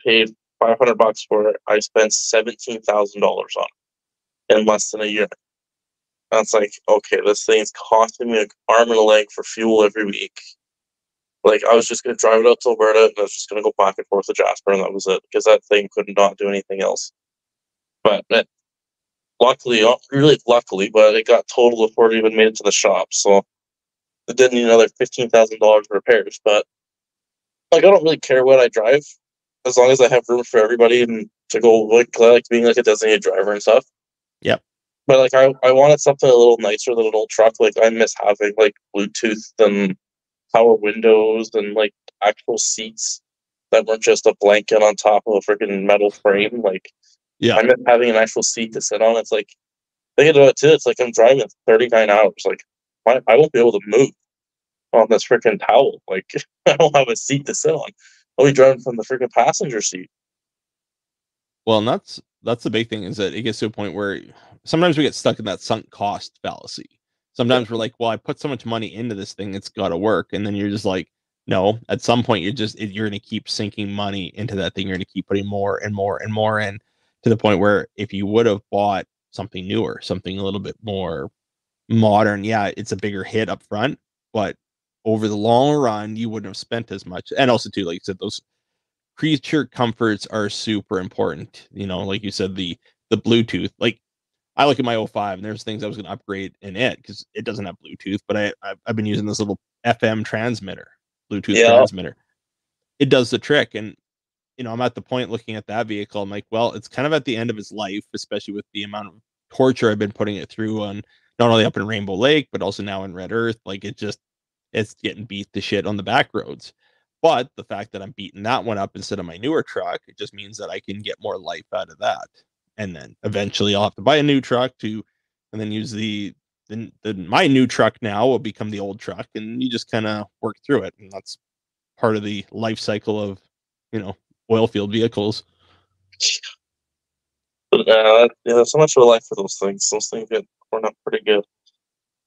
paid $500 for it. I spent $17,000 on it in less than a year. And it's like, okay, this thing's costing me an arm and a leg for fuel every week. Like I was just gonna drive it out to Alberta, and I was just gonna go back and forth to Jasper, and that was it because that thing could not do anything else. But luckily, not really luckily, but it got totaled before it even made it to the shop. So it did need another $15,000 repairs. But like, I don't really care what I drive as long as I have room for everybody and to go. Like, I like being like a designated driver and stuff. Yep. But like, I wanted something a little nicer than an old truck. Like, I miss having like Bluetooth and power windows and like actual seats that weren't just a blanket on top of a freaking metal frame. Like, Yeah. I miss having an actual seat to sit on. It's like thinking about it too. It's like I'm driving 39 hours. Like, I won't be able to move on this freaking towel. Like, I don't have a seat to sit on. I'll be driving from the freaking passenger seat. Well, and that's the big thing is that it gets to a point where sometimes we get stuck in that sunk cost fallacy. Yeah. Sometimes we're like, well, I put so much money into this thing, it's got to work, and then you're just like, no. At some point, you're going to keep sinking money into that thing. You're going to keep putting more and more and more in to the point where if you would have bought something newer, something a little bit more modern, yeah, it's a bigger hit up front, but over the long run, you wouldn't have spent as much. And also, too, like you said, those creature comforts are super important. Like you said, the Bluetooth. Like I look at my '05 and there's things I was going to upgrade in it because it doesn't have Bluetooth, but I've been using this little FM transmitter, Bluetooth Yeah. transmitter. It does the trick, and I'm at the point looking at that vehicle. I'm like, well, it's kind of at the end of its life, especially with the amount of torture I've been putting it through on not only up in Rainbow Lake, but also now in Red Earth. Like it's getting beat to shit on the back roads. But the fact that I'm beating that one up instead of my newer truck, it just means that I can get more life out of that. And then eventually I'll have to buy a new truck and then use the then my new truck now will become the old truck, and you just kind of work through it, and that's part of the life cycle of oil field vehicles. But yeah, so much of a life for those things. Those things get torn up pretty good.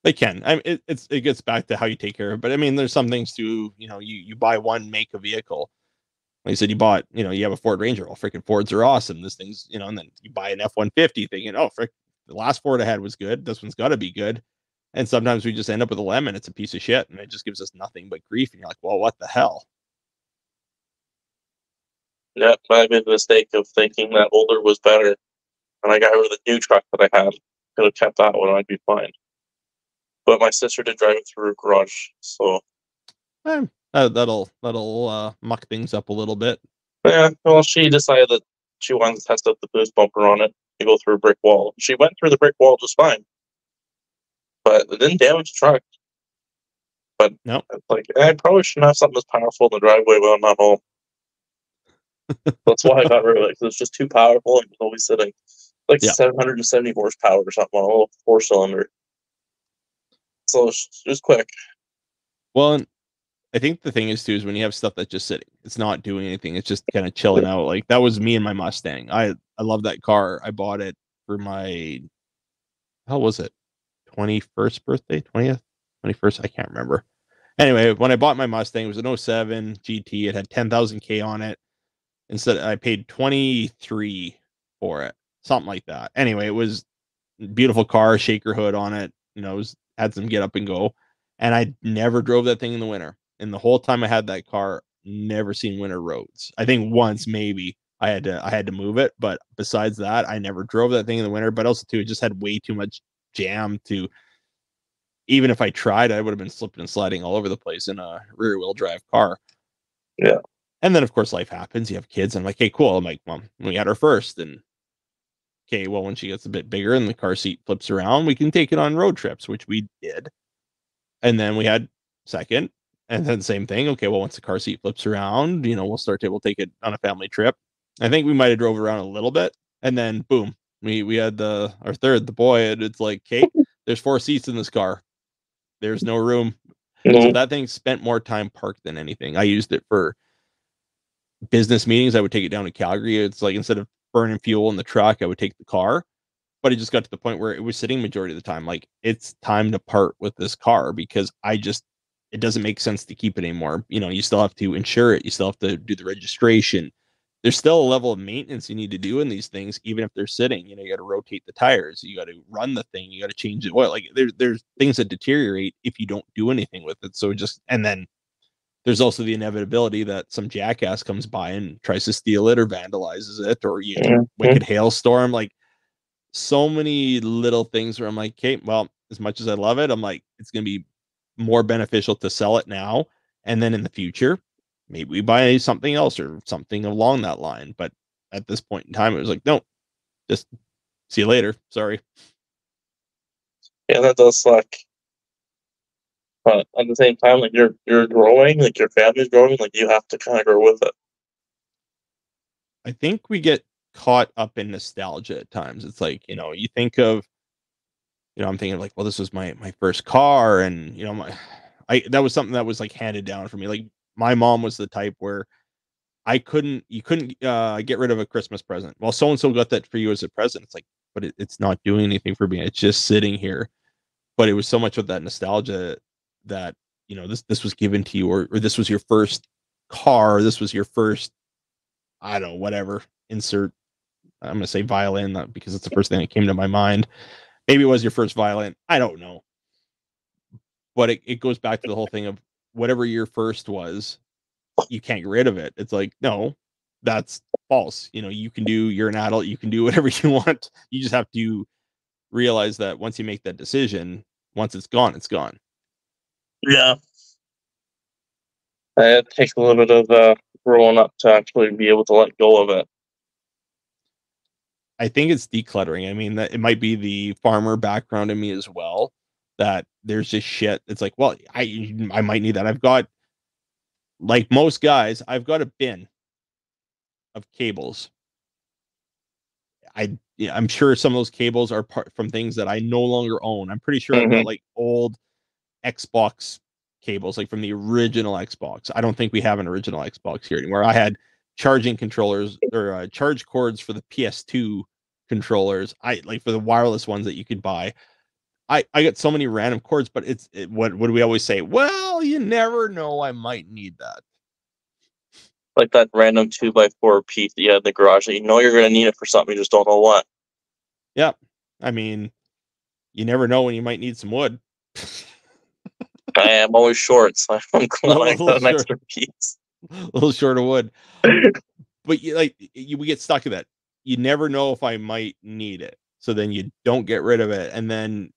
They can. I mean, it gets back to how you take care of it. But I mean, there's some things to you buy one make a vehicle. Like I said, you have a Ford Ranger. Well, freaking Fords are awesome. This thing's and then you buy an F-150 thinking, oh, frick, the last Ford I had was good. This one's got to be good. And sometimes we just end up with a lemon. It's a piece of shit, and it just gives us nothing but grief. And you're like, well, what the hell? Yeah, I made the mistake of thinking that older was better, and I got rid of the new truck that I had. Could have kept that one, I'd be fine. But my sister did drive it through her garage, so That'll muck things up a little bit. yeah. Well, she decided that she wanted to test out the boost bumper on it to go through a brick wall. She went through the brick wall just fine, but it didn't damage the truck. But no, like, I probably shouldn't have something as powerful in the driveway when I'm not home. That's why I got rid of it, because it's just too powerful and it was always sitting. Like yeah. 770 horsepower or something on a little 4-cylinder. So it's just quick. Well, I think the thing is too is when you have stuff that's just sitting, it's not doing anything. It's just kind of chilling out. Like that was me and my Mustang. I love that car. I bought it for my how was it 21st birthday, 20th, 21st. I can't remember. Anyway, when I bought my Mustang, it was an '07 GT. It had 10,000 K on it. Instead, I paid 23 for it, something like that. Anyway, it was beautiful car, shaker hood on it. Had some get up and go. And I never drove that thing in the winter. And the whole time I had that car, never seen winter roads. I think once maybe I had to move it, but besides that, I never drove that thing in the winter. But also too, it just had way too much jam to. Even if I tried, I would have been slipping and sliding all over the place in a rear wheel drive car. Yeah. And then of course life happens. You have kids. I'm like, hey, cool. I'm like, Mom, we had our first, and okay, well, when she gets a bit bigger and the car seat flips around, we can take it on road trips, which we did. And then we had second, and then same thing. Okay, well, once the car seat flips around, we'll take it on a family trip. I think we might have drove around a little bit, and then boom, we had our third, the boy, and it's like, Kate, there's 4 seats in this car. There's no room. So No. that thing spent more time parked than anything. I used it for business meetings. I would take it down to Calgary. It's like instead of burning fuel in the truck, I would take the car. But it just got to the point where it was sitting majority of the time. Like, it's time to part with this car because it doesn't make sense to keep it anymore. You still have to insure it. You still have to do the registration. There's still a level of maintenance you need to do in these things, even if they're sitting. You got to rotate the tires. You got to run the thing. You got to change the oil. Like, there's things that deteriorate if you don't do anything with it. So and then there's also the inevitability that some jackass comes by and tries to steal it or vandalizes it, or you get a Mm-hmm. wicked hailstorm. Like, so many little things where I'm like, okay, well, as much as I love it, I'm like, it's going to be more beneficial to sell it now. And then in the future, maybe we buy something else or something along that line. But at this point in time, it was like, no, just see you later. Sorry. Yeah, that does suck. But at the same time, like you're growing, like your family's growing, like you have to kind of grow with it. I think we get caught up in nostalgia at times. It's like, you think of, I'm thinking like, well, this was my first car, and that was something that was like handed down for me. Like, my mom was the type where you couldn't get rid of a Christmas present. Well, so and so got that for you as a present. It's like, but it's not doing anything for me. It's just sitting here. But it was so much of that nostalgia that this was given to you, or this was your first car. This was your first, I don't know, whatever. Insert. I'm gonna say violin because it's the first thing that came to my mind. Maybe it was your first violin. I don't know. But it goes back to the whole thing of whatever your first was, you can't get rid of it. It's like, no, that's false. You're an adult, you can do whatever you want. You just have to realize that once you make that decision, once it's gone, it's gone. Yeah. It takes a little bit of growing up to actually be able to let go of it. I think it's decluttering. I mean, that it might be the farmer background in me as well, that there's just shit. It's like, well, I might need that. I've got, like most guys, I've got a bin of cables. I'm sure some of those cables are from things that I no longer own. I'm pretty sure I've got Mm-hmm. like old Xbox cables, like from the original Xbox. I don't think we have an original Xbox here anymore. I had charging controllers or charge cords for the PS2 controllers. I like for the wireless ones that you could buy. I got so many random cords, but what do we always say? Well, you never know. I might need that. Like that random 2x4 piece that you had in the garage that you know you're gonna need it for something, you just don't know what. Yeah, I mean, you never know when you might need some wood. I am always short, so I'm a glad I little got an short, extra piece. a little short of wood. But we get stuck in that. You never know if I might need it, so then you don't get rid of it, and then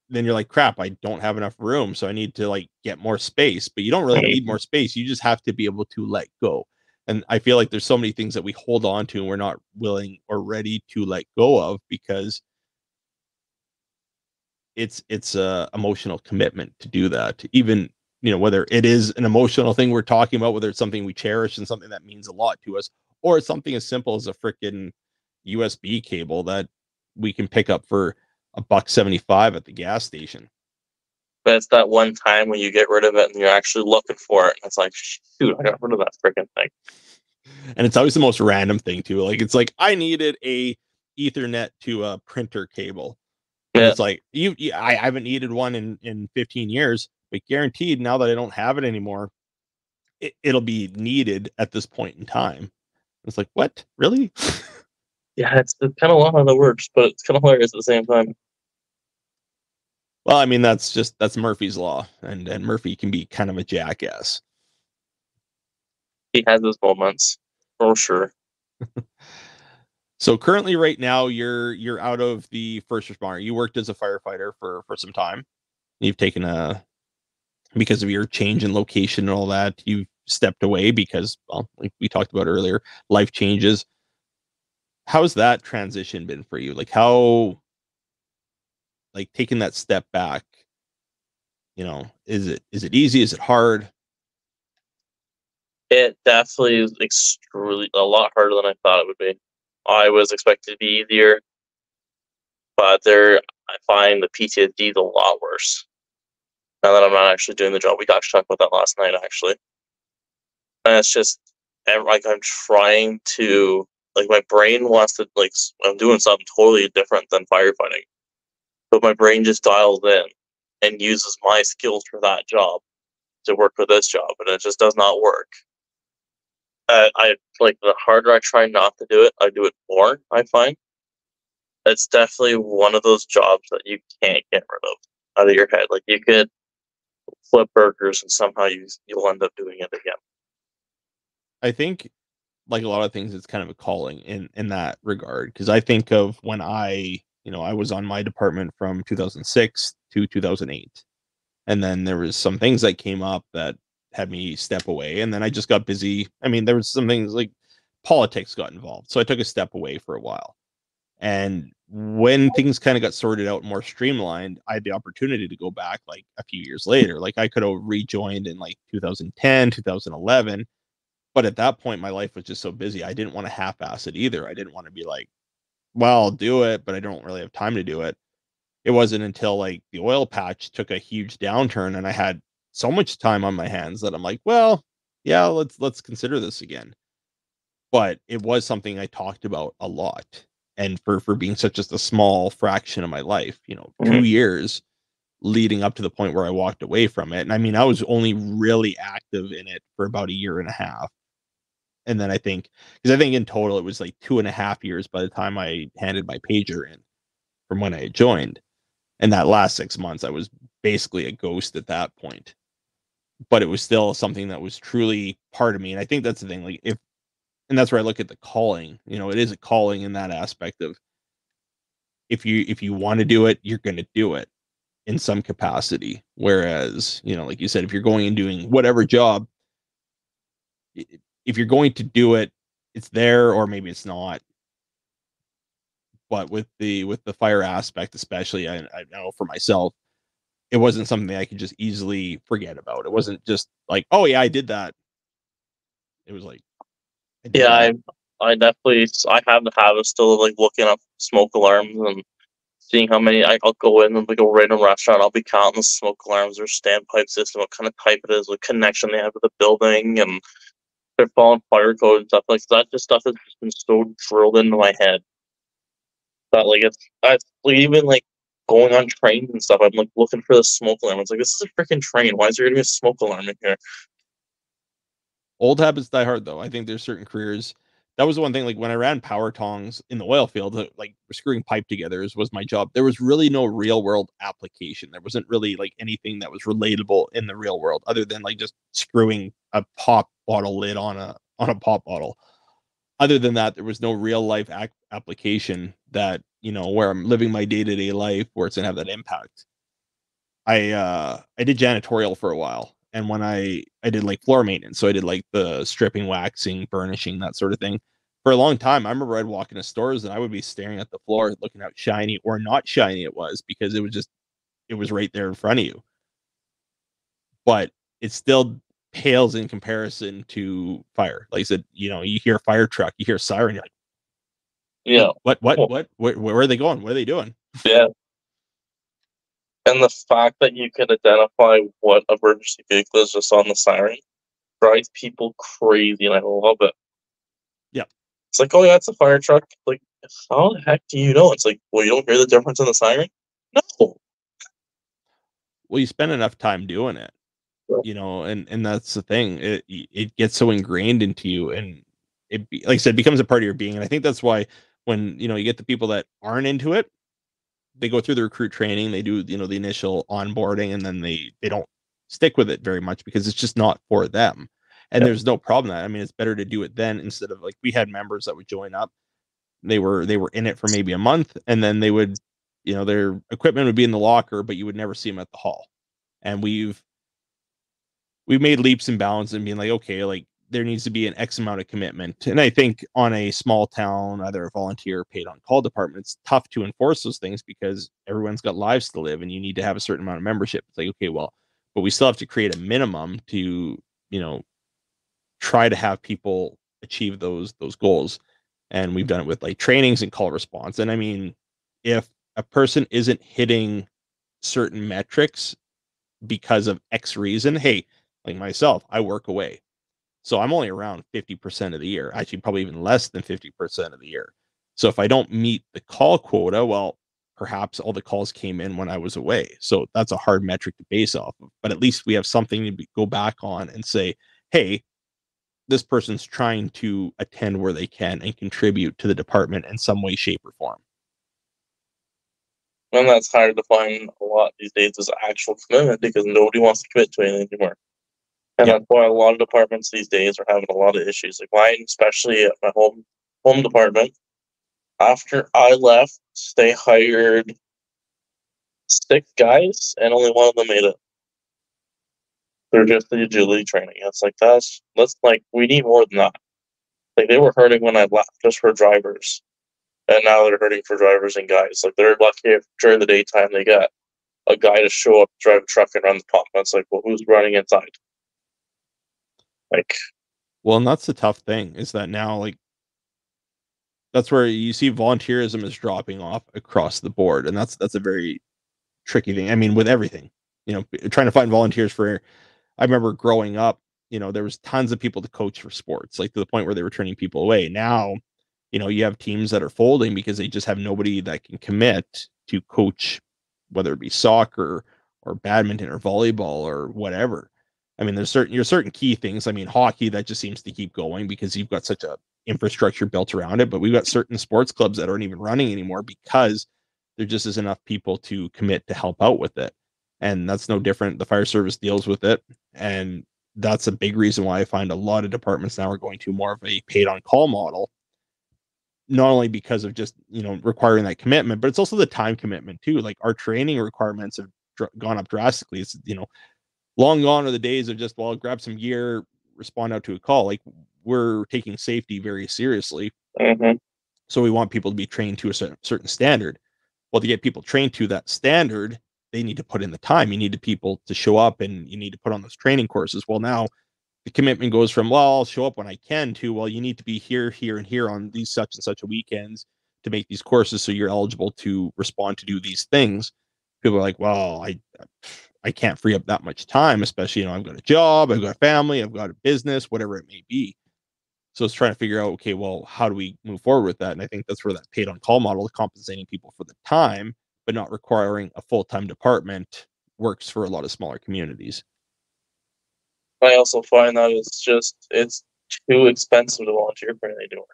you're like, crap, I don't have enough room, so I need to like get more space. But you don't really need more space. You just have to be able to let go. And I feel like there's so many things that we hold on to and we're not willing or ready to let go of because it's a emotional commitment to do that. Even whether it is an emotional thing we're talking about, whether it's something we cherish and something that means a lot to us, or it's something as simple as a freaking USB cable that we can pick up for $1.75 at the gas station. But it's that one time when you get rid of it and you're actually looking for it, and it's like, shoot, I got rid of that freaking thing. And it's always the most random thing too. Like it's like I needed a Ethernet to a printer cable, and Yeah, it's like I haven't needed one in 15 years, but guaranteed now that I don't have it anymore, it'll be needed at this point in time. It's like, what? Really? yeah, it's kind of long how that works, but it's kind of hilarious at the same time. Well, I mean, that's Murphy's law, and Murphy can be kind of a jackass. He has his moments, for sure. So currently, right now, you're out of the first responder. You worked as a firefighter for some time. You've taken a because of your change in location and all that. You've stepped away because, well, like we talked about earlier, life changes. How's that transition been for you? Like how, like taking that step back, is it easy? Is it hard? It definitely is extremely a lot harder than I thought it would be. I was expecting it to be easier, but I find the PTSD is a lot worse now that I'm not actually doing the job. We got to talk about that last night, actually. And it's just like I'm trying to like my brain wants to like I'm doing something totally different than firefighting, but my brain just dials in and uses my skills for that job to work for this job, and it just does not work. I like the harder I try not to do it, I do it more. I find it's definitely one of those jobs that you can't get rid of out of your head. Like you could flip burgers and somehow you'll end up doing it again. I think, like a lot of things, it's kind of a calling in that regard. Because I think of when I was on my department from 2006 to 2008, and then there was some things that came up that had me step away, and then I just got busy. I mean, there was some things like politics got involved, so I took a step away for a while. And when things kind of got sorted out, more streamlined, I had the opportunity to go back like a few years later. Like I could have rejoined in like 2010, 2011. But at that point, my life was just so busy. I didn't want to half ass it either. I didn't want to be like, well, I'll do it, but I don't really have time to do it. It wasn't until like the oil patch took a huge downturn and I had so much time on my hands that I'm like, well, yeah, let's consider this again. But it was something I talked about a lot. And for being such just a small fraction of my life, Mm-hmm. 2 years leading up to the point where I walked away from it. And I mean, I was only really active in it for about a year and a half. And then because I think in total it was like 2.5 years by the time I handed my pager in from when I had joined. And that last 6 months, I was basically a ghost at that point. But it was still something that was truly part of me. And I think that's the thing. And that's where I look at the calling. It is a calling in that aspect of if you want to do it, you're going to do it in some capacity. Whereas, like you said, if you're going and doing whatever job, if you're going to do it, it's there or maybe it's not. But with the fire aspect, especially, I know for myself, it wasn't something that I could just easily forget about. It wasn't just like, oh yeah, I did that. It was like I did Yeah, I that. I have the habit still of like looking up smoke alarms and seeing how many. I'll go in and like a random restaurant. I'll be counting the smoke alarms or standpipe system, what kind of type it is, what connection they have to the building, and they're following fire code and stuff like that. Just stuff has just been so drilled into my head that like I like, even like going on trains and stuff. I'm like looking for the smoke alarm. It's like this is a freaking train. Why is there gonna be a smoke alarm in here? Old habits die hard, though. I think there's certain careers. That was the one thing. Like when I ran power tongs in the oil field, like screwing pipe together was my job. There was really no real world application. There wasn't really like anything that was relatable in the real world, other than like just screwing a pop bottle lid on a pop bottle. Other than that, there was no real life application that where I'm living my day to day life where it's gonna have that impact. I did janitorial for a while, and when I did like floor maintenance, so I did like the stripping, waxing, burnishing, that sort of thing. For a long time, I remember I'd walk into stores and I would be staring at the floor, looking how shiny or not shiny it was, because it was right there in front of you. But it still pales in comparison to fire. Like I said, you hear a fire truck, you hear a siren, you're like, Yeah. Well, where are they going? What are they doing? yeah. And the fact that you can identify what emergency vehicle is just on the siren drives people crazy, and I love it. Yeah. It's like, oh yeah, it's a fire truck. Like, how the heck do you know? It's like, well, you don't hear the difference in the siren? No. Well, you spend enough time doing it, and that's the thing. It gets so ingrained into you, and like I said, becomes a part of your being. And I think that's why when you get the people that aren't into it, they go through the recruit training, they do the initial onboarding, and then they don't stick with it very much because it's just not for them. And Yeah. there's no problem with that. I mean, it's better to do it then instead of like we had members that would join up. They were in it for maybe a month, and then they would, their equipment would be in the locker, but you would never see them at the hall. And we've made leaps and bounds and being like, okay, like there needs to be an X amount of commitment. And I think on a small town, either a volunteer or paid on call department, it's tough to enforce those things because everyone's got lives to live and you need to have a certain amount of membership. It's like, okay, well, but we still have to create a minimum to, try to have people achieve those goals. And we've done it with like trainings and call response. And I mean, if a person isn't hitting certain metrics because of X reason, hey, like myself, I work away. So I'm only around 50% of the year, actually, probably even less than 50% of the year. So if I don't meet the call quota, well, perhaps all the calls came in when I was away. So that's a hard metric to base off of. But at least we have something to go back on and say, hey, this person's trying to attend where they can and contribute to the department in some way, shape, or form. And that's hard to find a lot these days is actual commitment because nobody wants to commit to anything anymore. And Yeah. that's why a lot of departments these days are having a lot of issues. Like mine, especially at my home department, after I left, they hired 6 guys and only one of them made it. They're just the agility training. It's like that's like we need more than that. Like they were hurting when I left just for drivers. And now they're hurting for drivers and guys. Like they're lucky if during the daytime they got a guy to show up, drive a truck, and run the pump. That's like, well, who's running inside? Like, Well, and that's the tough thing is that now, like, that's where you see volunteerism is dropping off across the board. And that's a very tricky thing. I mean, with everything, trying to find volunteers for, I remember growing up, there was tons of people to coach for sports, like to the point where they were turning people away. Now, you have teams that are folding because they just have nobody that can commit to coach, whether it be soccer or badminton or volleyball or whatever. I mean, there's certain key things. I mean, hockey that just seems to keep going because you've got such a infrastructure built around it. But we've got certain sports clubs that aren't even running anymore because there just isn't enough people to commit to help out with it. And that's no different. The fire service deals with it, and that's a big reason why I find a lot of departments now are going to more of a paid on call model, not only because of just requiring that commitment, but it's also the time commitment too. Like our training requirements have gone up drastically. It's long gone are the days of just, well, grab some gear, respond out to a call. Like we're taking safety very seriously, mm-hmm. so we want people to be trained to a certain standard. Well, to get people trained to that standard, they need to put in the time. You need the people to show up, and you need to put on those training courses. Well, now the commitment goes from, well, I'll show up when I can, to, well, you need to be here, here, and here on these such and such a weekends to make these courses so you're eligible to respond to do these things. People are like, well, I can't free up that much time, especially, I've got a job, I've got a family, I've got a business, whatever it may be. So it's trying to figure out, okay, well, how do we move forward with that? And I think that's where that paid on call model, compensating people for the time, but not requiring a full-time department, works for a lot of smaller communities. I also find that it's too expensive to volunteer for anything anymore.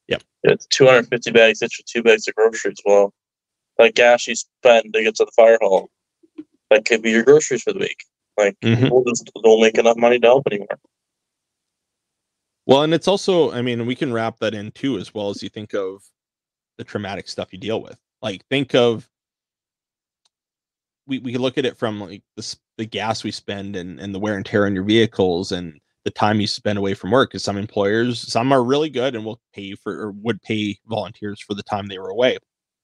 Yep. It's 250 bags, it's 2 bags of groceries. Well, that gas you spend to get to the fire hall, that could be your groceries for the week. Like, people just don't make enough money to help anymore. Well, and it's also, I mean, we can wrap that in too, as well, as you think of the traumatic stuff you deal with. Like, think of, we can look at it from like the gas we spend and the wear and tear on your vehicles and the time you spend away from work. Because some employers, some are really good and will pay you for, or would pay volunteers for the time they were away.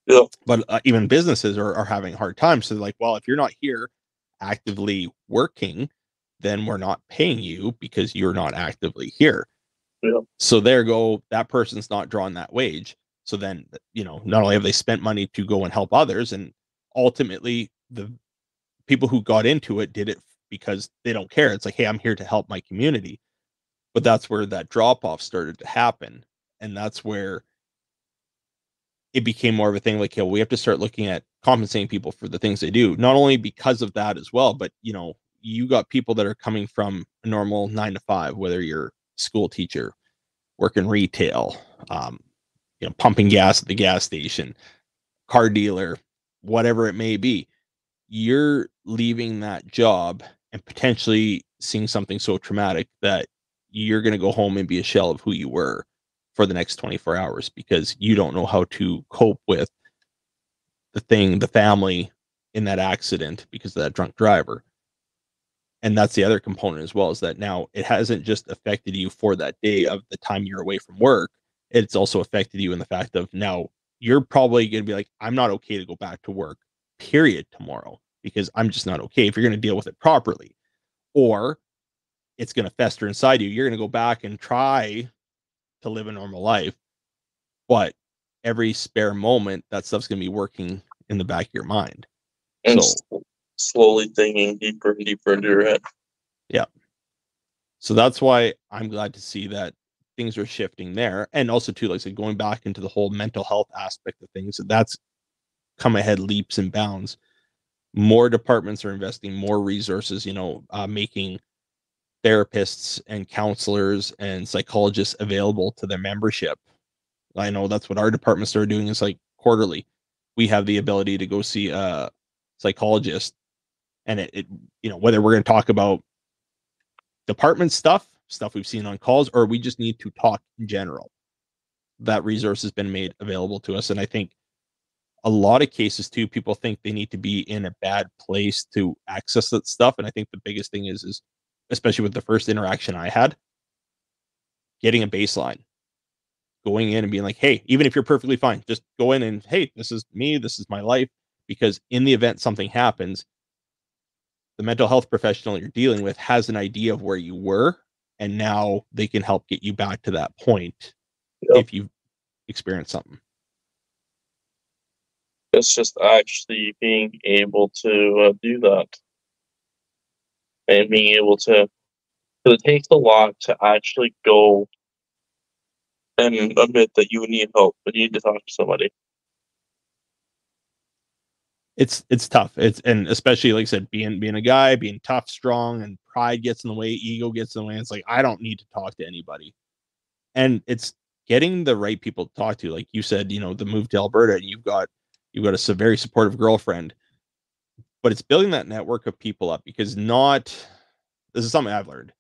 Yeah. But even businesses are having a hard time. So like, well, if you're not here actively working, then we're not paying you because you're not actively here. Yeah. So there go, that person's not drawing that wage. So then, not only have they spent money to go and help others, and ultimately the people who got into it did it because they don't care. It's like, hey, I'm here to help my community. But that's where that drop off started to happen. And that's where it became more of a thing like, we have to start looking at compensating people for the things they do, not only because of that as well, but you got people that are coming from a normal 9 to 5, whether you're a school teacher, working retail, pumping gas at the gas station, car dealer, whatever it may be. You're leaving that job and potentially seeing something so traumatic that you're going to go home and be a shell of who you were for the next 24 hours because you don't know how to cope with the family in that accident because of that drunk driver. And that's the other component as well, is that now it hasn't just affected you for that day of the time you're away from work. It's also affected you in the fact of now you're probably going to be like, I'm not okay to go back to work, period, tomorrow, because I'm just not okay if you're going to deal with it properly. Or it's going to fester inside you. You're going to go back and try to live a normal life. But every spare moment, that stuff's going to be working in the back of your mind. And slowly thinking deeper and deeper into your head. Yeah. So that's why I'm glad to see that things are shifting there. And also too, like I said, going back into the whole mental health aspect of things, that's come ahead leaps and bounds. More departments are investing more resources, making therapists and counselors and psychologists available to their membership. I know that's what our department started doing, is like quarterly. We have the ability to go see a psychologist, and it whether we're going to talk about department stuff we've seen on calls, or we just need to talk in general, that resource has been made available to us. And I think a lot of cases too, people think they need to be in a bad place to access that stuff. And I think the biggest thing is especially with the first interaction I had, getting a baseline, going in and being like, hey, even if you're perfectly fine, just go in and, hey, this is me, this is my life. Because in the event something happens, the mental health professional you're dealing with has an idea of where you were, and now they can help get you back to that point. Yep. If you've experienced something. It's just actually being able to do that. And being able to, because it takes a lot to actually go and admit that you need help, but you need to talk to somebody. It's tough. And especially, like I said, being a guy, being tough, strong, and pride gets in the way, ego gets in the way. It's like, I don't need to talk to anybody. And it's getting the right people to talk to. Like you said, the move to Alberta, and you've got a very supportive girlfriend, but it's building that network of people up, because this is something I've learned.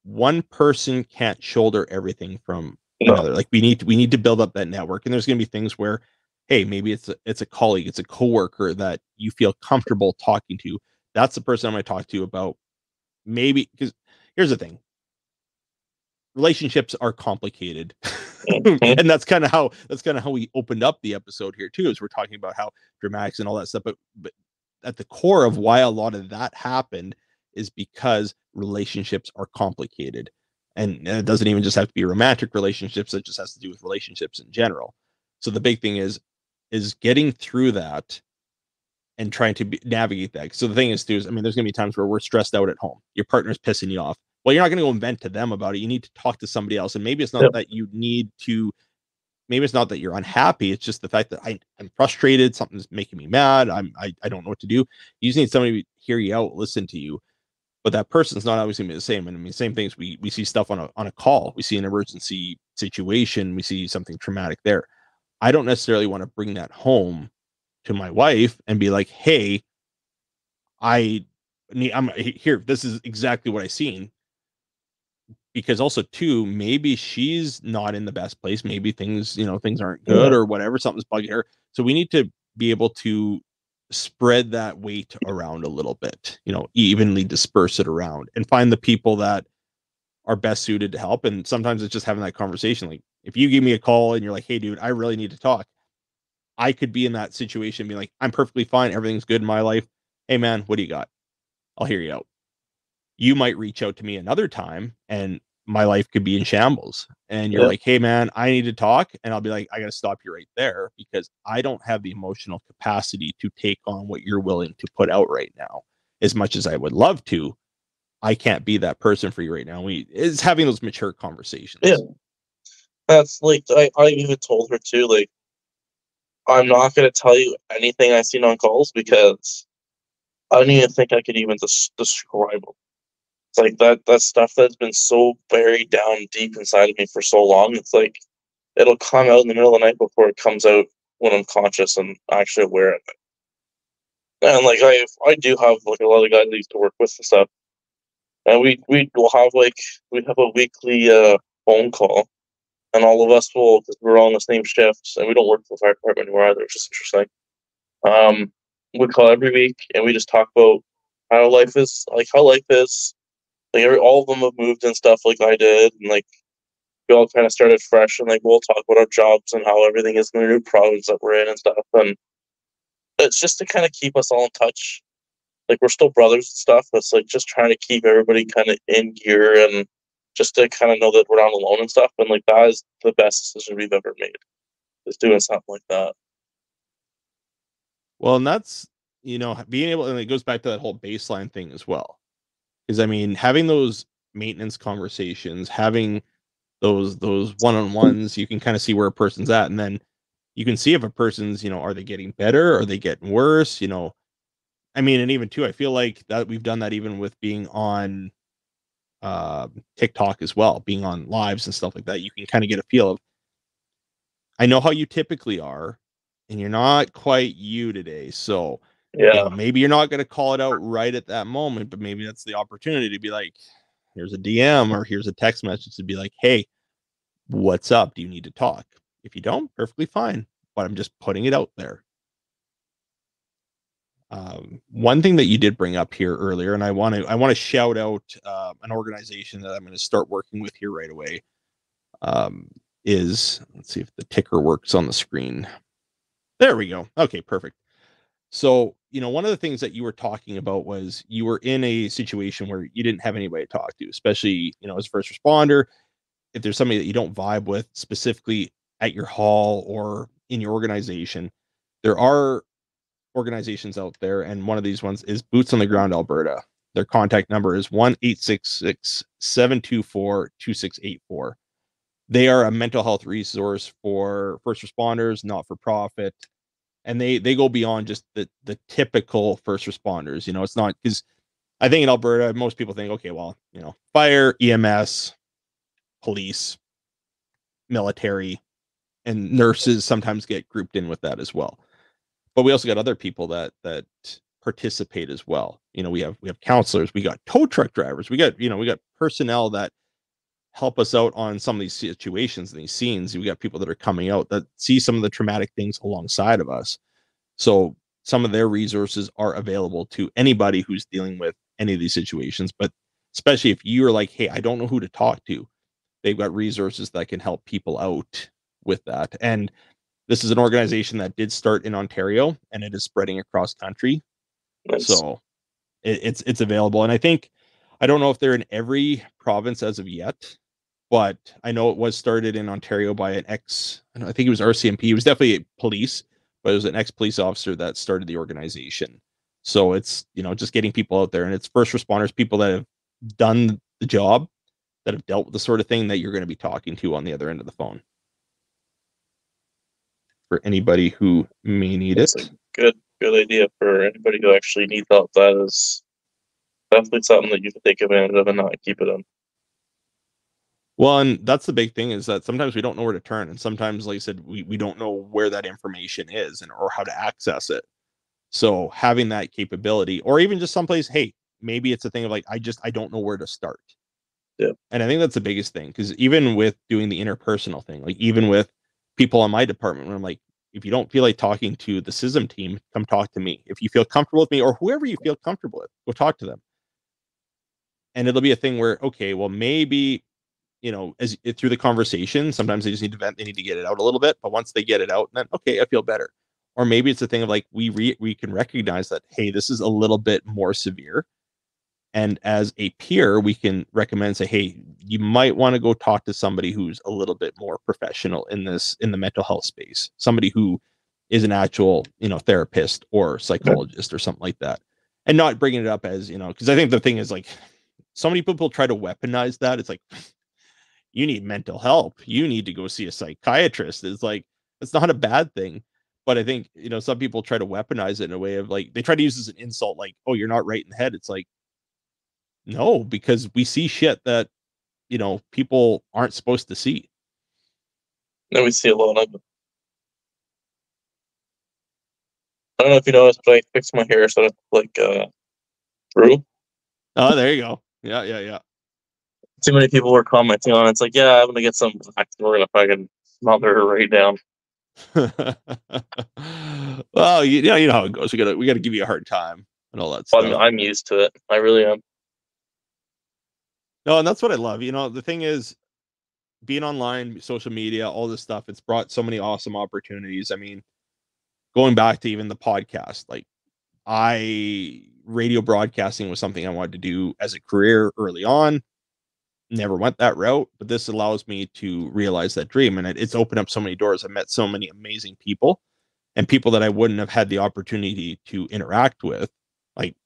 One person can't shoulder everything from another. Like we need to build up that network. And there's going to be things where, hey, maybe it's a colleague, it's a coworker that you feel comfortable talking to. That's the person I'm going to talk to about, maybe, because here's the thing. Relationships are complicated. And that's kind of how we opened up the episode here too, is we're talking about how dramatics and all that stuff. But at the core of why a lot of that happened is because relationships are complicated. And it doesn't even just have to be romantic relationships, it just has to do with relationships in general. So the big thing is getting through that and trying to navigate that. So the thing is, too, is I mean, there's going to be times where we're stressed out at home. Your partner's pissing you off. Well, you're not going to go and vent to them about it. You need to talk to somebody else. And maybe it's not Yep. that you need to. Maybe it's not that you're unhappy. It's just the fact that I'm frustrated. Something's making me mad. I don't know what to do. You just need somebody to hear you out, listen to you. But that person's not always going to be the same. And I mean, same things. We see stuff on a call. We see an emergency situation. We see something traumatic there. I don't necessarily want to bring that home to my wife and be like, hey, I'm here. This is exactly what I seen. Because also too, maybe she's not in the best place. Maybe things aren't good Yeah. or whatever. Something's bugging her. So we need to be able to spread that weight around a little bit. Evenly disperse it around and find the people that are best suited to help. And sometimes it's just having that conversation. Like if you give me a call and you're like, hey, dude, I really need to talk. I could be in that situation, being like, I'm perfectly fine. Everything's good in my life. Hey, man, what do you got? I'll hear you out. You might reach out to me another time and my life could be in shambles. And you're Yeah. like, hey, man, I need to talk. And I'll be like, I got to stop you right there because I don't have the emotional capacity to take on what you're willing to put out right now. As much as I would love to, I can't be that person for you right now. Is having those mature Yeah. conversations. That's like I even told her too, like, I'm not gonna tell you anything I seen on calls because I don't even think I could even describe them. It's like that stuff that's been so buried down deep inside of me for so long. It's like it'll come out in the middle of the night before it comes out when I'm conscious and actually aware of it. And like I do have like a lot of guys I used to work with and stuff, and we will have like we have a weekly phone call, and all of us will because we're all on the same shifts and we don't work for the fire department anymore either. It's just interesting. Um, we call every week and we just talk about how life is, like how life is. Like all of them have moved and stuff like I did, and like we all kind of started fresh, and like we'll talk about our jobs and how everything is in the new province that we're in and stuff. And it's just to kind of keep us all in touch. Like we're still brothers and stuff. But it's like just trying to keep everybody kind of in gear and just to kind of know that we're not alone and stuff. And like that is the best decision we've ever made. Is doing something like that. Well, and that's, being able, and it goes back to that whole baseline thing as well. Because I mean, having those maintenance conversations, having those one-on-ones, you can kind of see where a person's at. And then you can see if a person's, are they getting better? Are they getting worse? I mean, and even too, I feel like that we've done that even with being on TikTok as well, being on lives and stuff like that. You can kind of get a feel of, I know how you typically are, and you're not quite you today. So, Yeah. maybe you're not going to call it out right at that moment, but maybe that's the opportunity to be like, here's a DM or here's a text message to be like, hey, what's up? Do you need to talk? If you don't, perfectly fine. But I'm just putting it out there. One thing that you did bring up here earlier, and I want to shout out an organization that I'm going to start working with here right away. Um, is let's see if the ticker works on the screen. There we go. Okay, perfect. So, one of the things that you were talking about was you were in a situation where you didn't have anybody to talk to, especially, as a first responder. If there's somebody that you don't vibe with specifically at your hall or in your organization, there are organizations out there. And one of these ones is Boots on the Ground Alberta. Their contact number is 1-866-724-2684. They are a mental health resource for first responders, not for profit, and they go beyond just the typical first responders. It's not, because I think in Alberta most people think, okay, well, fire, EMS, police, military, and nurses sometimes get grouped in with that as well. But we also got other people that participate as well. We have counselors, we got tow truck drivers, we got personnel that help us out on some of these situations and these scenes. We got people that are coming out that see some of the traumatic things alongside of us. So some of their resources are available to anybody who's dealing with any of these situations. But especially if you're like, hey, I don't know who to talk to, they've got resources that can help people out with that. And this is an organization that did start in Ontario and it is spreading across country. Nice. So it's available. And I don't know if they're in every province as of yet, but I know it was started in Ontario by I think it was RCMP. It was definitely police, but it was an ex-police officer that started the organization. So it's, just getting people out there, and it's first responders, people that have done the job, that have dealt with the sort of thing that you're going to be talking to on the other end of the phone. For anybody who may need It's a it. good idea for anybody who actually needs help. That is definitely something that you can take advantage of and not keep it in. Well, and that's the big thing, is that sometimes we don't know where to turn. And sometimes, like I said, we don't know where that information is or how to access it. So having that capability, or even just someplace, hey, maybe it's a thing of like, I don't know where to start. Yeah. And I think that's the biggest thing, because even with doing the interpersonal thing, like even with people in my department, when I'm like, if you don't feel like talking to the SISM team, come talk to me. If you feel comfortable with me, or whoever you feel comfortable with, go talk to them. And it'll be a thing where, okay, well, maybe, as through the conversation, sometimes they just need to vent, they need to get it out a little bit. But once they get it out, then okay, I feel better. Or maybe it's a thing of like, we can recognize that, hey, this is a little bit more severe. And as a peer, we can recommend, say, hey, you might want to go talk to somebody who's a little bit more professional in the mental health space, somebody who is an actual, therapist or psychologist or something like that. And not bringing it up as, because I think the thing is like, so many people try to weaponize that. It's like, you need mental help, you need to go see a psychiatrist. It's like, it's not a bad thing. But I think, some people try to weaponize it in a way of like, they try to use this as an insult, like, oh, you're not right in the head. It's like, no, because we see shit that, people aren't supposed to see. And we see a lot of it. I don't know if you noticed, but I fixed my hair so it's like through. Oh, there you go. Yeah, yeah, yeah. Too many people were commenting on it. It's like, yeah, I'm gonna get some black and we're gonna fucking smother her right down. Well, you know how it goes. We gotta give you a hard time and all that I'm stuff. I'm used to it. I really am. No, and that's what I love. The thing is, being online, social media, all this stuff, it's brought so many awesome opportunities. I mean, going back to even the podcast, like, radio broadcasting was something I wanted to do as a career early on. Never went that route, but this allows me to realize that dream, and it's opened up so many doors. I've met so many amazing people, and people that I wouldn't have had the opportunity to interact with. Like,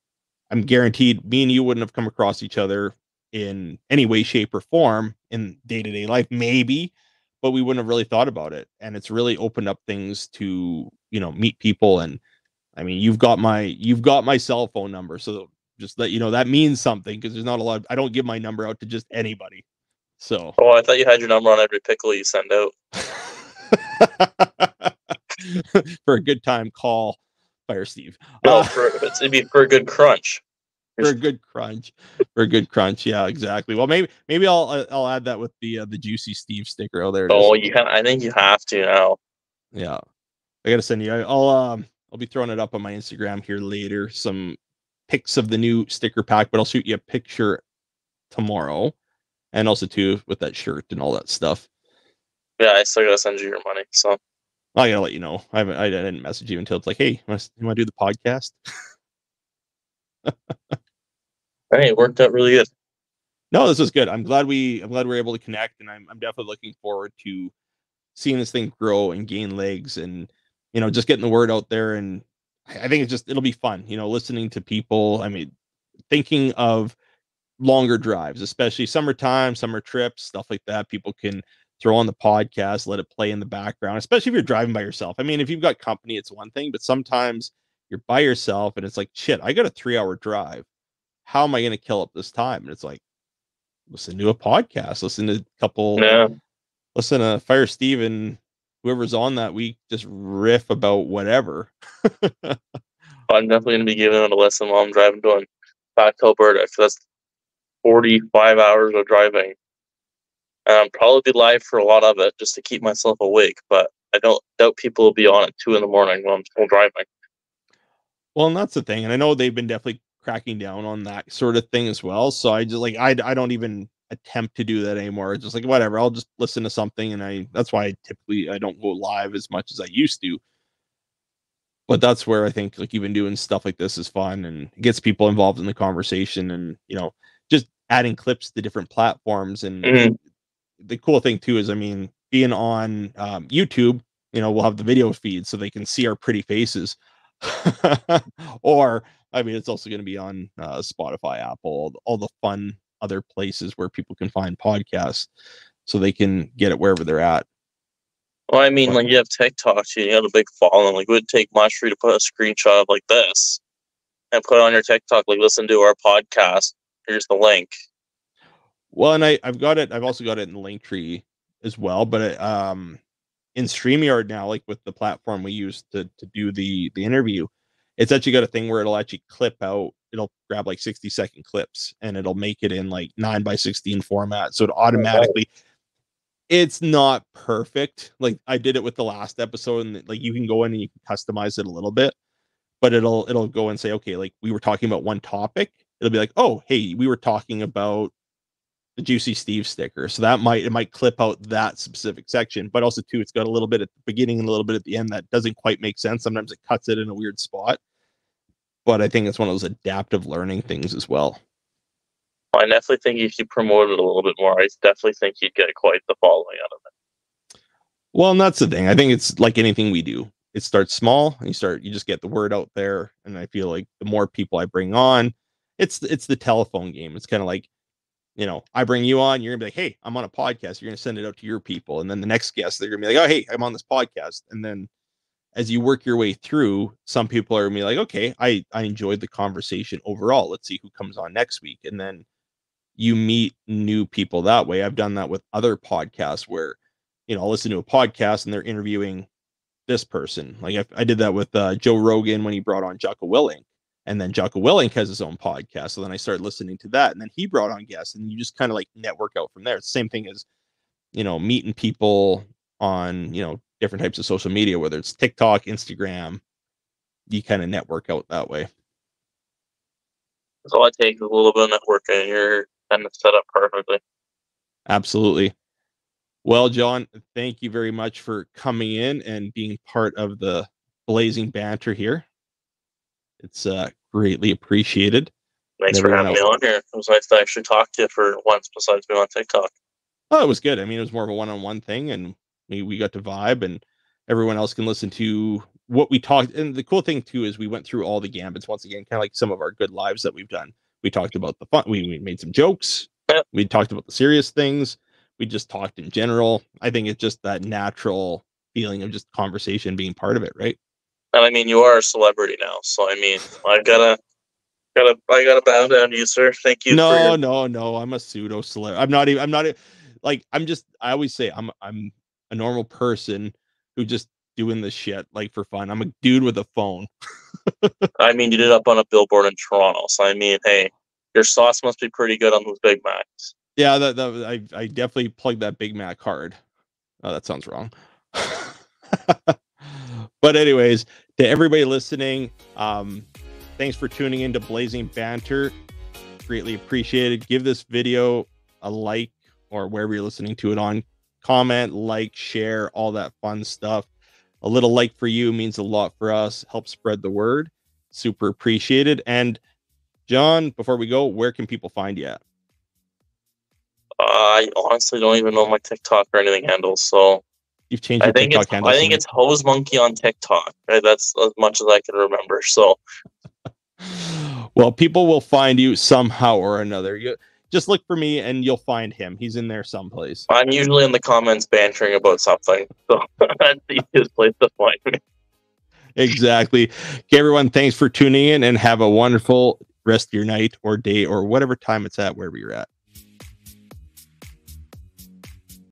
I'm guaranteed me and you wouldn't have come across each other in any way, shape, or form in day-to-day life, maybe, but we wouldn't have really thought about it. And it's really opened up things to, meet people. And I mean, you've got my cell phone number, so just let you know that means something, because there's not a lot. I don't give my number out to just anybody. So Oh, I thought you had your number on every pickle you send out. for a good time, call Fire Steve. No, it'd be for a good crunch. For a good crunch, for a good crunch. Yeah, exactly. Well, maybe I'll add that with the Juicy Steve sticker. Oh, there it is. Oh, I think you have to now. Yeah, I gotta send you. I'll be throwing it up on my Instagram here later. Some pics of the new sticker pack, but I'll shoot you a picture tomorrow, and also too with that shirt and all that stuff. Yeah, I still gotta send you your money. So I gotta let you know. I didn't message you until it's like, hey, you want to do the podcast? hey, it worked out really good. No, this was good. I'm glad we're able to connect, and I'm definitely looking forward to seeing this thing grow and gain legs, and just getting the word out there. And I think it'll be fun, listening to people. I mean, thinking of longer drives, especially summertime, summer trips, stuff like that. People can throw on the podcast, let it play in the background, especially if you're driving by yourself. I mean, if you've got company, it's one thing, but sometimes you're by yourself and it's like, shit, I got a 3 hour drive. How am I going to kill up this time? And it's like, listen to a podcast, Yeah, listen to Fire Steve and whoever's on that week, just riff about whatever. I'm definitely gonna be giving it a listen while I'm driving going back to Alberta. Because that's 45 hours of driving. And I'll probably be live for a lot of it just to keep myself awake. But I don't doubt people will be on at 2 in the morning when I'm still driving. Well, and that's the thing. And I know they've been definitely cracking down on that sort of thing as well. So I just like, I don't even attempt to do that anymore. It's just like, whatever, I'll just listen to something. And that's why I don't go live as much as I used to. But that's where I think like even doing stuff like this is fun and it gets people involved in the conversation, and just adding clips to different platforms. And Mhm. the cool thing too is, I mean, being on YouTube, we'll have the video feed so they can see our pretty faces. Or, I mean, it's also going to be on Spotify, Apple, all the fun other places where people can find podcasts, so they can get it wherever they're at. Well, I mean, But like you have TikTok, so you have a big following. Like, it would take much for you to put a screenshot of like this and put it on your TikTok. Like, listen to our podcast. Here's the link. well, and I've got it. I've also got it in Linktree as well. But in StreamYard now, like with the platform we use to do the interview, it's actually got a thing where it'll actually clip out. It'll grab like 60-second clips and it'll make it in like 9:16 format. So it automatically, it's not perfect. Like I did it with the last episode, and like you can go in and you can customize it a little bit, but it'll go and say, okay, like we were talking about one topic. It'll be like, oh, hey, we were talking about the Juicy Steve sticker. So it might clip out that specific section, but also too, it's got a little bit at the beginning and a little bit at the end that doesn't quite make sense. Sometimes it cuts it in a weird spot, but I think it's one of those adaptive learning things as well. I definitely think if you promote it a little bit more, I definitely think you'd get quite the following out of it. Well, and that's the thing. I think it's like anything we do. It starts small and you just get the word out there. And I feel like the more people I bring on, it's the telephone game. It's kind of like, I bring you on, you're gonna be like, hey, I'm on a podcast. You're gonna send it out to your people. And then the next guest, they're gonna be like, oh, hey, I'm on this podcast. And then as you work your way through, some people are gonna be like, okay, I enjoyed the conversation overall. Let's see who comes on next week. And then you meet new people that way. I've done that with other podcasts where, I'll listen to a podcast and they're interviewing this person. Like I did that with Joe Rogan when he brought on Jocko Willink. And then Jocko Willink has his own podcast. So then I started listening to that. And then he brought on guests, and you just kind of like network out from there. It's the same thing as, meeting people on, different types of social media, whether it's TikTok, Instagram, you kind of network out that way. So I take a little bit of networking and you're kind of set up perfectly. Absolutely. Well, John, thank you very much for coming in and being part of the Blazing Banter here. It's greatly appreciated. Thanks for having me on here. It was nice to actually talk to you for once besides being on TikTok. Oh, it was good. I mean, it was more of a one-on-one thing, and we got to vibe, and everyone else can listen to what we talked. And the cool thing too is we went through all the gambits once again, kind of like some of our good lives that we've done. We talked about the fun. We made some jokes. Yep. We talked about the serious things. We just talked in general. I think it's just that natural feeling of just conversation being part of it, right? And I mean, you are a celebrity now, so I mean, I gotta bow down to you, sir. Thank you. No. I'm a pseudo celeb. I'm not like, I always say I'm a normal person who just doing this shit like for fun. I'm a dude with a phone. I mean, you did up on a billboard in Toronto, so I mean, hey, your sauce must be pretty good on those Big Macs. Yeah, I definitely plugged that Big Mac hard. Oh, that sounds wrong. But anyways, to everybody listening, thanks for tuning in to Blazing Banter. Greatly appreciated. Give this video a like, or wherever you're listening to it on. Comment, like, share, all that fun stuff. A little like for you means a lot for us. Help spread the word. Super appreciated. And John, before we go, where can people find you at? I honestly don't even know my TikTok or anything handles, so You've changed your TikTok handle. I think it's Hose Monkey on TikTok. Right? That's as much as I can remember. So, well, people will find you somehow or another. You just look for me and you'll find him. He's in there someplace. I'm usually in the comments bantering about something, so that's the easiest place to find me. Exactly. Okay, everyone, thanks for tuning in, and have a wonderful rest of your night or day or whatever time it's at, wherever you're at.